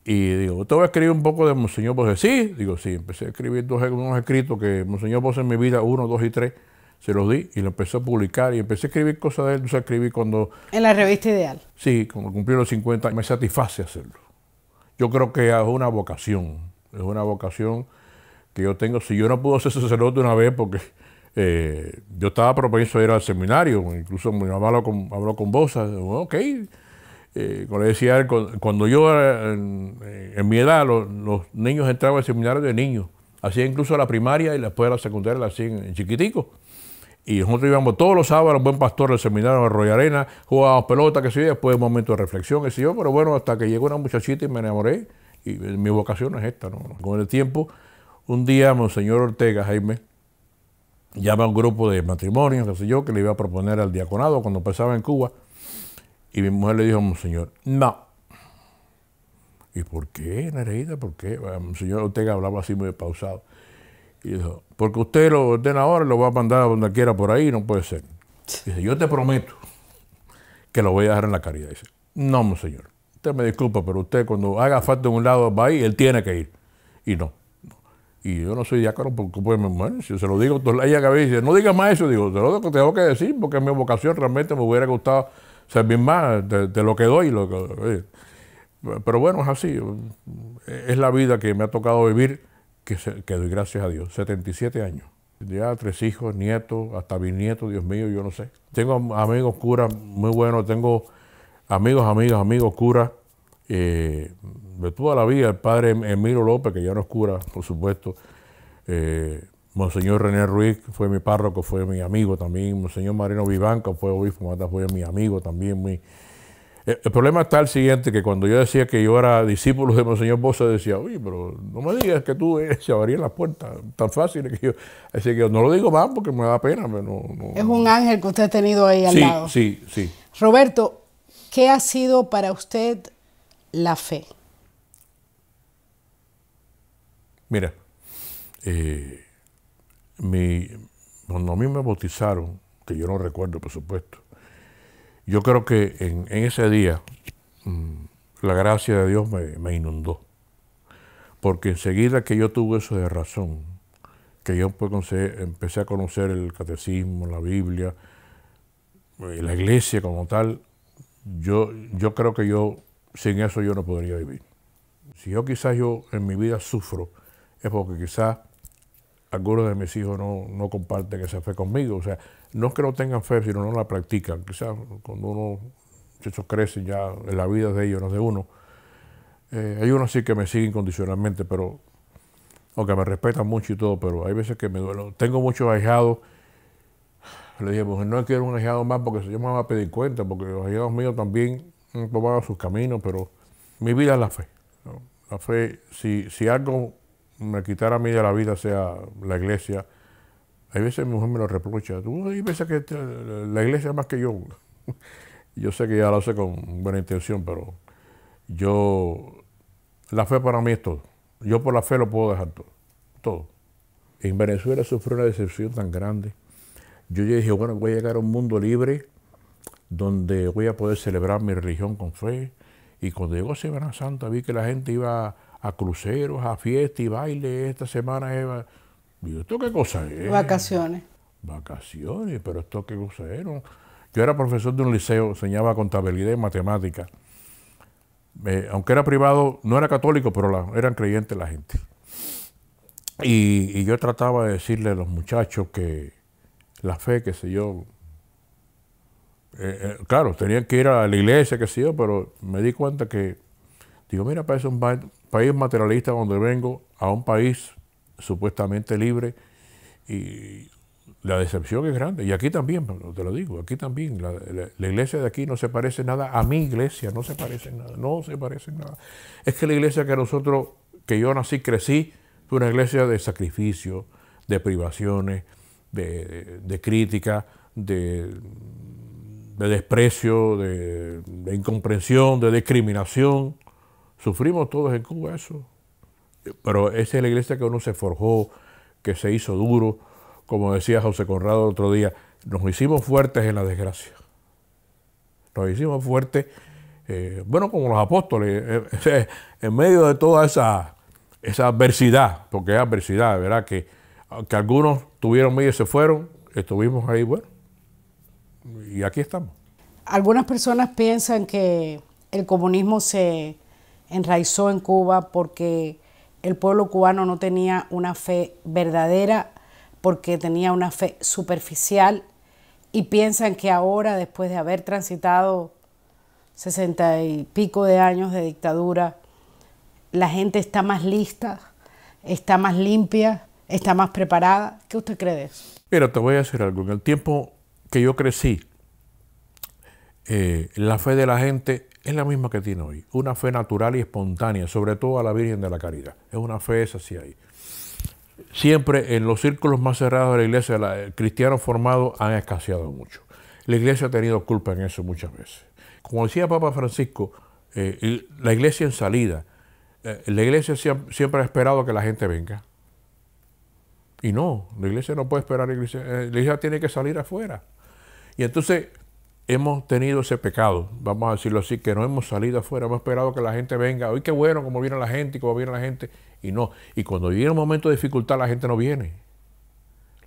Y digo, ¿te voy a escribir un poco de Monseñor Bosa? Sí, digo, sí. Empecé a escribir unos escritos que Monseñor Bosa en mi vida, 1, 2 y 3, se los di y lo empecé a publicar y empecé a escribir cosas de él. Entonces escribí cuando... En la revista Ideal. Sí, cuando cumplí los 50, me satisface hacerlo. Yo creo que es una vocación que yo tengo. Si yo no puedo ser sacerdote una vez porque yo estaba propenso a ir al seminario, incluso mi mamá habló con vos, ok. Como le decía a él, cuando yo en mi edad, los niños entraban al seminario de niños, hacían incluso la primaria y después la secundaria la hacían en chiquitico. Y nosotros íbamos todos los sábados al Buen Pastor del seminario de Arroyo Arena, jugábamos pelota, que sé yo, después un momento de reflexión, que sé yo, pero bueno, hasta que llegó una muchachita y me enamoré, y mi vocación es esta, ¿no? Con el tiempo, un día Monseñor Ortega, Jaime, llama a un grupo de matrimonios, qué sé yo, que le iba a proponer al diaconado cuando empezaba en Cuba, y mi mujer le dijo a Monseñor, no. ¿Y por qué, Nereida? ¿Por qué? Monseñor Ortega hablaba así muy pausado. Y dijo, porque usted lo ordena ahora y lo va a mandar a donde quiera por ahí, no puede ser. Dice, yo te prometo que lo voy a dejar en la caridad. Dice, no, Monseñor, usted me disculpa, pero usted cuando haga falta en un lado va ahí, él tiene que ir. Y no. Y yo no soy diácono porque pues mi mujer, si se lo digo, ella que dice, no diga más eso, digo, te lo tengo que decir porque es mi vocación, realmente me hubiera gustado servir más de lo que doy. Pero bueno, es así, es la vida que me ha tocado vivir, que doy gracias a Dios, 77 años. Ya 3 hijos, nietos, hasta bisnietos, Dios mío, yo no sé. Tengo amigos curas muy buenos, tengo amigos curas de toda la vida. El padre Emilio López, que ya no es cura, por supuesto. Monseñor René Ruiz fue mi párroco, fue mi amigo también. Monseñor Marino Vivanco fue obispo, fue mi amigo también. El problema está el siguiente, que cuando yo decía que yo era discípulo de Monseñor Bosa, decía, oye, pero no me digas que tú se abrías las puertas, tan fácil que yo. Así que yo no lo digo más porque me da pena. Es un ángel que usted ha tenido ahí al lado. Sí. Roberto, ¿qué ha sido para usted la fe? Mira, cuando a mí me bautizaron, que yo no recuerdo, por supuesto, yo creo que en ese día la gracia de Dios me inundó. Porque enseguida que yo tuve eso de razón, que yo empecé a conocer el catecismo, la Biblia, la iglesia como tal, yo creo que sin eso yo no podría vivir. Si quizás en mi vida sufro, es porque quizás algunos de mis hijos no comparten esa fe conmigo. O sea, no es que no tengan fe, sino no la practican. Quizás cuando uno crece ya en la vida de ellos, no de uno, hay unos sí que me siguen incondicionalmente, pero aunque me respetan mucho y todo, pero hay veces que me duele. Tengo muchos ahijados. Le dije, pues no quiero un ahijado más porque yo me voy a pedir cuenta, porque los ahijados míos también han tomado sus caminos, pero mi vida es la fe, ¿no? La fe, si algo me quitara a mí de la vida, sea la iglesia, hay veces mi mujer me lo reprocha. Tú hay veces que la iglesia es más que yo. Yo sé que ya lo hace con buena intención, pero la fe para mí es todo. Yo por la fe lo puedo dejar todo. En Venezuela sufrí una decepción tan grande. Yo ya dije, bueno, voy a llegar a un mundo libre donde voy a poder celebrar mi religión con fe. Y cuando llegó Semana Santa vi que la gente iba a cruceros, a fiestas y bailes. Esta semana digo, ¿esto qué cosa es? Vacaciones. Vacaciones, pero ¿esto qué cosa es? ¿No? Yo era profesor de un liceo, enseñaba contabilidad y matemática. Aunque era privado, no era católico, pero eran creyentes la gente. Y yo trataba de decirle a los muchachos que la fe, qué sé yo, claro, tenían que ir a la iglesia, qué sé yo, pero me di cuenta que, digo, mira, para eso es un país materialista donde vengo, a un país supuestamente libre, y la decepción es grande. Y aquí también, te lo digo, aquí también, la iglesia de aquí no se parece nada a mi iglesia, no se parece en nada. Es que la iglesia que yo nací, crecí, fue una iglesia de sacrificio, de privaciones, de crítica, de desprecio, de incomprensión, de discriminación. Sufrimos todos en Cuba eso. Pero esa es la iglesia que uno se forjó, que se hizo duro. Como decía José Conrado el otro día, nos hicimos fuertes en la desgracia. Nos hicimos fuertes, bueno, como los apóstoles, en medio de toda esa adversidad, porque es adversidad, ¿verdad? Que algunos tuvieron miedo y se fueron, estuvimos ahí, bueno, y aquí estamos. Algunas personas piensan que el comunismo se enraizó en Cuba porque el pueblo cubano no tenía una fe verdadera, porque tenía una fe superficial y piensan que ahora, después de haber transitado 60 y pico de años de dictadura, la gente está más lista, está más limpia, está más preparada? ¿Qué usted cree de eso? Mira, te voy a decir algo. En el tiempo que yo crecí, la fe de la gente es la misma que tiene hoy. Una fe natural y espontánea, sobre todo a la Virgen de la Caridad. Es una fe esa sí hay. Siempre en los círculos más cerrados de la iglesia, cristianos formados han escaseado mucho. La iglesia ha tenido culpa en eso muchas veces. Como decía Papa Francisco, la iglesia en salida, la iglesia siempre ha esperado que la gente venga. Y no, la iglesia no puede esperar, la iglesia tiene que salir afuera. Y entonces hemos tenido ese pecado, vamos a decirlo así, que no hemos salido afuera, hemos esperado que la gente venga. Hoy qué bueno, como viene la gente y como viene la gente. Y no, y cuando viene un momento de dificultad la gente no viene.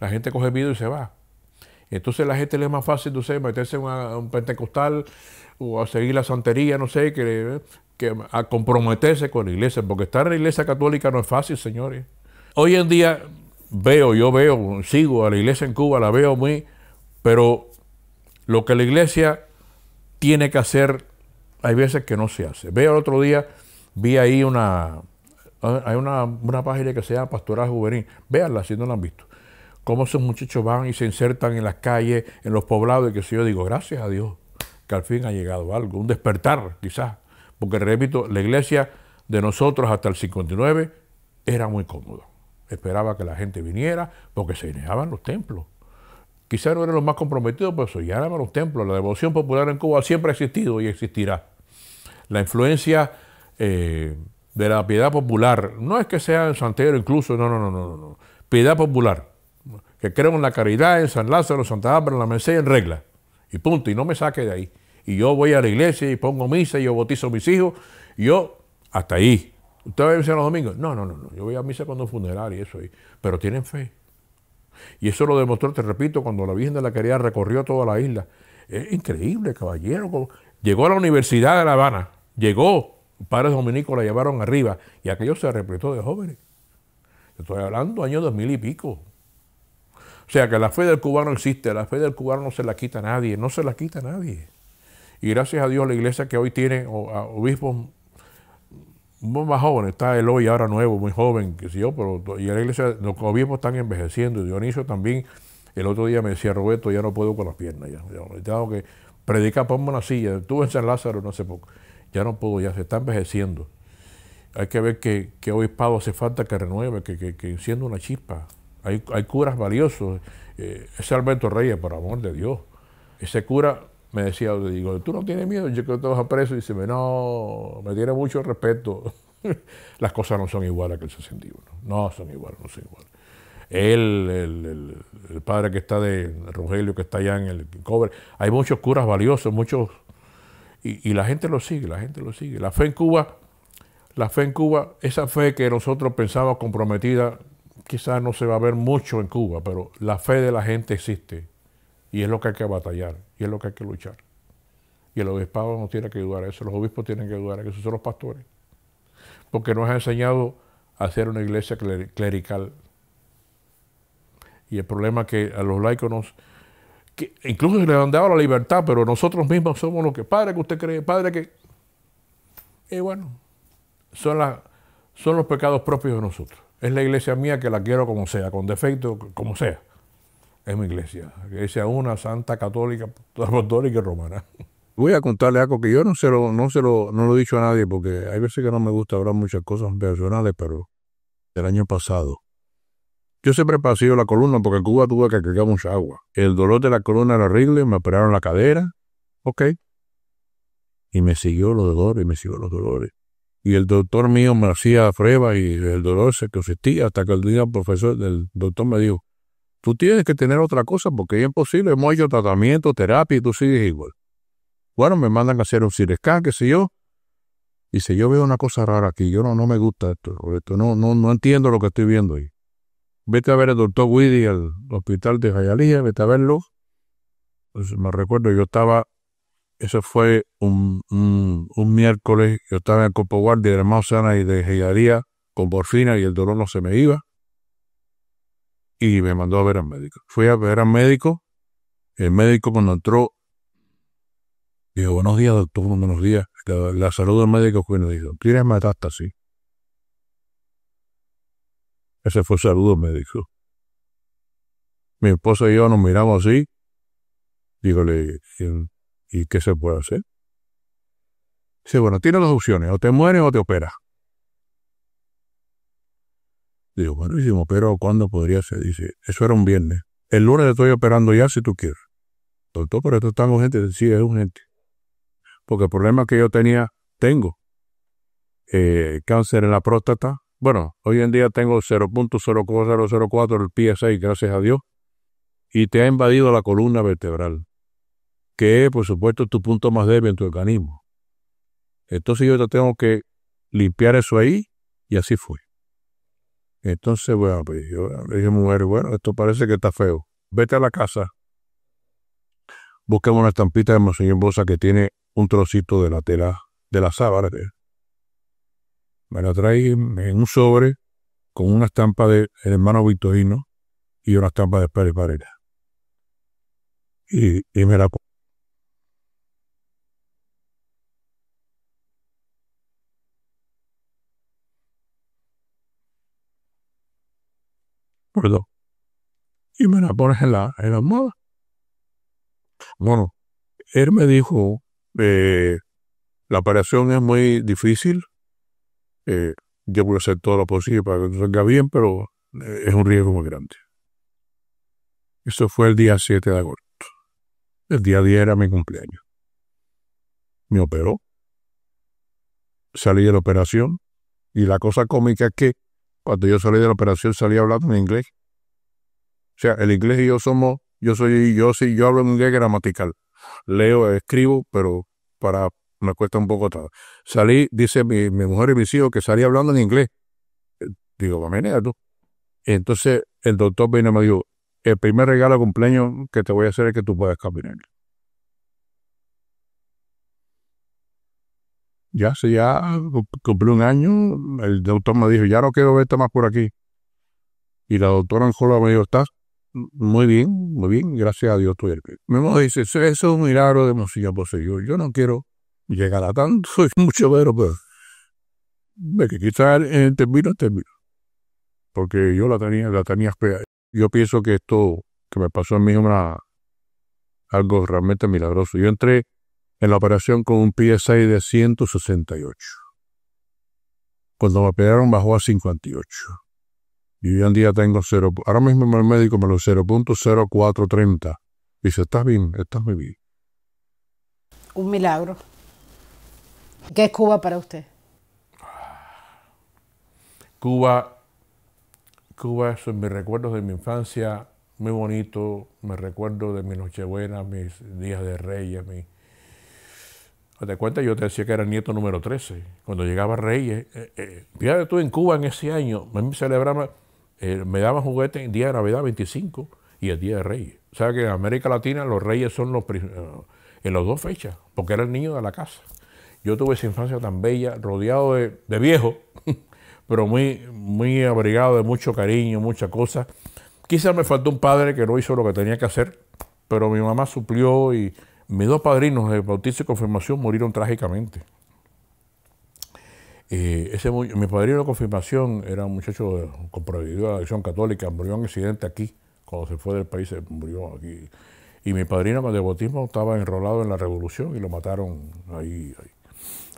La gente coge miedo y se va. Entonces a la gente le es más fácil, no sé, meterse en un pentecostal o a seguir la santería, no sé, que a comprometerse con la iglesia, porque estar en la iglesia católica no es fácil, señores. Hoy en día sigo a la iglesia en Cuba, la veo muy, pero lo que la iglesia tiene que hacer, hay veces que no se hace. El otro día, vi ahí una página que se llama Pastoral Juvenil. Véanla si no la han visto. Cómo esos muchachos van y se insertan en las calles, en los poblados, y que si yo digo, gracias a Dios, que al fin ha llegado algo, un despertar quizás. Porque repito, la iglesia de nosotros hasta el 59 era muy cómoda. Esperaba que la gente viniera porque se llenaban los templos. Quizás no eran los más comprometidos, pero se llenaban los templos. La devoción popular en Cuba siempre ha existido y existirá. La influencia de la piedad popular, no es que sea en Santiago incluso, no. Piedad popular, que creo en la caridad, en San Lázaro, Santa Bárbara, en la Merced, en regla. Y punto, y no me saque de ahí. Y yo voy a la iglesia y pongo misa y yo bautizo a mis hijos. Y yo, hasta ahí. ¿Usted va a misa los domingos? No. Yo voy a misa cuando es funeral y eso ahí. Pero tienen fe. Y eso lo demostró, te repito, cuando la Virgen de la Caridad recorrió toda la isla. Es increíble, caballero. Llegó a la Universidad de La Habana. Llegó. Padres dominicos la llevaron arriba. Y aquello se repletó de jóvenes. Estoy hablando años 2000 y pico. O sea que la fe del cubano existe. La fe del cubano no se la quita a nadie. No se la quita a nadie. Y gracias a Dios la iglesia que hoy tiene obispos más jóvenes, está Eloy ahora nuevo, muy joven, que sé yo, pero y la iglesia, los obispos están envejeciendo, y Dionisio también. El otro día me decía, Roberto, ya no puedo con las piernas, ya tengo que predicar, ponme una silla. Estuve en San Lázaro no hace poco, ya no puedo, ya se está envejeciendo. Hay que ver qué obispado hace falta que renueve, que encienda una chispa. Hay curas valiosos. Ese Alberto Reyes, por amor de Dios, ese cura me decía, digo, ¿tú no tienes miedo? Yo creo que te vas a preso. Y dice, no, me tiene mucho respeto. Las cosas no son iguales que el 61. No son iguales, no son iguales. El padre que está de Rogelio, que está allá en el cobre, hay muchos curas valiosos, muchos, y la gente lo sigue, La fe en Cuba, esa fe que nosotros pensamos comprometida, quizás no se va a ver mucho en Cuba, pero la fe de la gente existe. Y es lo que hay que batallar, y es lo que hay que luchar. Y el obispado nos tiene que ayudar a eso, los obispos tienen que ayudar a eso, son los pastores. Porque nos ha enseñado a hacer una iglesia clerical. Y el problema es que a los laicos que incluso se les han dado la libertad, pero nosotros mismos somos los que, padre que usted cree, padre que... Y bueno, son los pecados propios de nosotros. Es la iglesia mía que la quiero como sea, con defecto, como sea. Es mi iglesia una santa católica, apostólica y romana. Voy a contarle algo que yo no lo he dicho a nadie, porque hay veces que no me gusta hablar muchas cosas personales, pero del año pasado. Yo siempre paseo la columna porque en Cuba tuve que cargar mucha agua. El dolor de la columna era horrible, me operaron la cadera, ok. Y me siguió los dolores. Y el doctor mío me hacía pruebas y el dolor se consistía hasta que el día el doctor me dijo, tú tienes que tener otra cosa porque es imposible, hemos hecho tratamiento, terapia y tú sigues igual. Bueno, me mandan a hacer un CT scan, qué sé yo. Y si yo veo una cosa rara aquí, yo no me gusta esto, no entiendo lo que estoy viendo ahí. Vete a ver al doctor Widy al hospital de Hialeah, vete a verlo. Pues me recuerdo, eso fue un miércoles, yo estaba en el Corpo Guardia de Mount Sinai y de Hialeah con morfina y el dolor no se me iba. y me mandó a ver al médico. Fui a ver al médico. El médico cuando entró, dijo, buenos días, doctor, buenos días. La salud del médico fue y me dijo, tienes metástasis. Ese fue el saludo del médico. Mi esposa y yo nos miramos así. Dígole, ¿y qué se puede hacer? Dice, bueno, tienes dos opciones, o te mueres o te operas. Digo, bueno, ¿y si me opero cuándo podría ser? Dice, eso era un viernes. El lunes te estoy operando ya si tú quieres. Doctor, pero esto es tan urgente. Sí, es urgente. Porque el problema que yo tengo cáncer en la próstata. Bueno, hoy en día tengo 0.004 el PSA, gracias a Dios. Y te ha invadido la columna vertebral, que es, por supuesto, tu punto más débil en tu organismo. Entonces yo te tengo que limpiar eso ahí, y así fue. Entonces, bueno, pues yo le dije a mi mujer, bueno, esto parece que está feo. Vete a la casa, busquemos una estampita de Monseñor Bosa que tiene un trocito de la tela de la sábana. Me la traí en un sobre con una estampa de el hermano Victorino y una estampa de Pérez Varela. Y me la perdón. Y me la pones en la almohada. Bueno, él me dijo, la operación es muy difícil. Yo voy a hacer todo lo posible para que salga bien, pero es un riesgo muy grande. Eso fue el día 7 de agosto. El día 10 era mi cumpleaños. Me operó. Salí de la operación. Y la cosa cómica es que cuando yo salí de la operación salí hablando en inglés. O sea, el inglés y yo hablo en inglés gramatical. Leo, escribo, pero me cuesta un poco todo. Salí, dice mi mujer y mis hijos que salí hablando en inglés. Digo, mamá, tú. Entonces el doctor vino y me dijo, el primer regalo de cumpleaños que te voy a hacer es que tú puedas caminar. Ya cumplí un año, el doctor me dijo, ya no quiero verte más por aquí. Y la doctora Anjola me dijo, estás muy bien, gracias a Dios tú eres. Mi mamá dice, eso es un milagro de Monseñor Bosa. Yo no quiero llegar a tanto, soy mucho pero de que quizás termino. Porque yo la tenía fea. Yo pienso que esto que me pasó a mí es algo realmente milagroso. Yo entré en la operación con un PSA de 168. Cuando me operaron bajó a 58. Y hoy en día tengo ahora mismo el médico me lo 0.0430. Dice, estás bien, estás muy bien. Un milagro. ¿Qué es Cuba para usted? Cuba es mis recuerdos de mi infancia, muy bonito. Me recuerdo de mi Nochebuena, mis días de Reyes. Te cuenta, yo te decía que era el nieto número 13. Cuando llegaba Reyes, fíjate tú en Cuba en ese año, me celebraba, me daban juguetes en día de Navidad 25 y el día de Reyes. O sea que en América Latina los Reyes son en las dos fechas, porque era el niño de la casa. Yo tuve esa infancia tan bella, rodeado de viejos, pero muy abrigado de mucho cariño, muchas cosas. Quizás me faltó un padre que no hizo lo que tenía que hacer, pero mi mamá suplió y mis dos padrinos de bautizo y confirmación murieron trágicamente. Mi padrino de confirmación era un muchacho comprometido a la Acción Católica, murió en un accidente aquí, cuando se fue del país se murió aquí. Y mi padrino de bautismo estaba enrolado en la revolución y lo mataron ahí.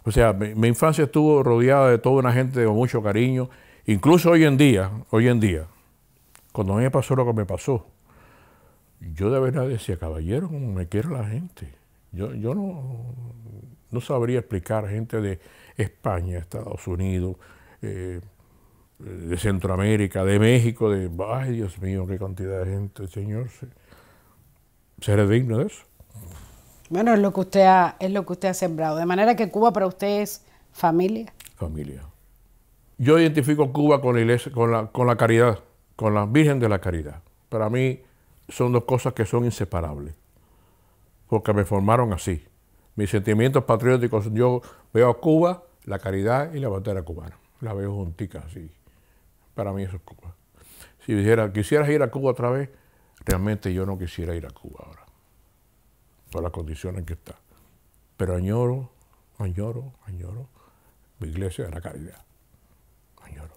O sea, mi infancia estuvo rodeada de toda una gente con mucho cariño. Incluso hoy en día, cuando a mí me pasó lo que me pasó, yo de verdad decía, caballero, como me quiere la gente. Yo no sabría explicar gente de España, Estados Unidos, de Centroamérica, de México, ay Dios mío, qué cantidad de gente, Señor. ¿Seré digno de eso? Bueno, es lo que usted ha sembrado. De manera que Cuba para usted es familia. Familia. Yo identifico Cuba con la iglesia, con la caridad, con la Virgen de la Caridad. Para mí son dos cosas que son inseparables, porque me formaron así. Mis sentimientos patrióticos, yo veo a Cuba, la caridad y la bandera cubana. La veo juntica así. Para mí eso es Cuba. Si dijera, ¿quisieras ir a Cuba otra vez? Realmente yo no quisiera ir a Cuba ahora, por las condiciones en que está. Pero añoro mi iglesia de la caridad. Añoro.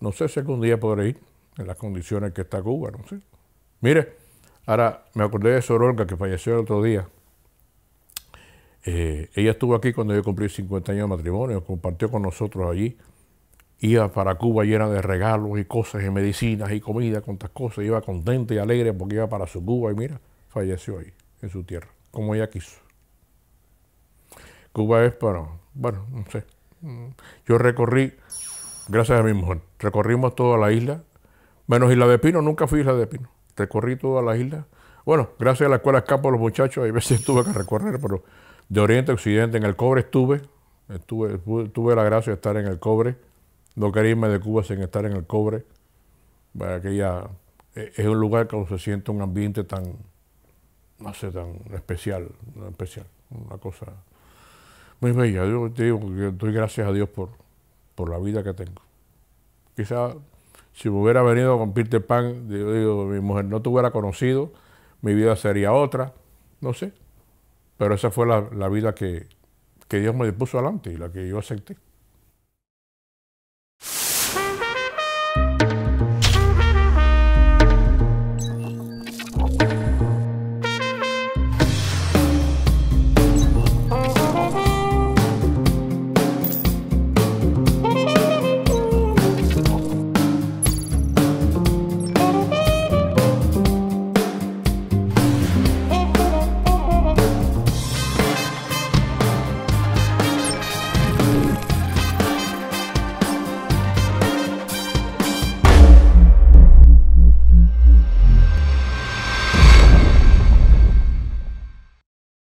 No sé si algún día podré ir en las condiciones que está Cuba, no sé. Mire, ahora me acordé de Sor Olga, que falleció el otro día. Ella estuvo aquí cuando yo cumplí 50 años de matrimonio, compartió con nosotros allí. Iba para Cuba llena de regalos y cosas, y medicinas y comida, cuantas cosas. Iba contenta y alegre porque iba para su Cuba y mira, falleció ahí, en su tierra, como ella quiso. Cuba es para, bueno, no sé. Yo recorrí, gracias a mi mujer, recorrimos toda la isla, menos Isla de Pino, nunca fui a Isla de Pino. Recorrí toda la isla. Bueno, gracias a la escuela Escapo los muchachos, hay veces tuve que recorrer, pero de oriente a occidente, en el Cobre tuve la gracia de estar en el Cobre. No quería irme de Cuba sin estar en el Cobre. Aquella, es un lugar que se siente un ambiente tan, no sé, tan especial, una cosa muy bella. Yo te digo que doy gracias a Dios por la vida que tengo. Quizá si me hubiera venido con Peter Pan, digo, mi mujer no te hubiera conocido, mi vida sería otra, no sé. Pero esa fue la vida que Dios me puso adelante y la que yo acepté.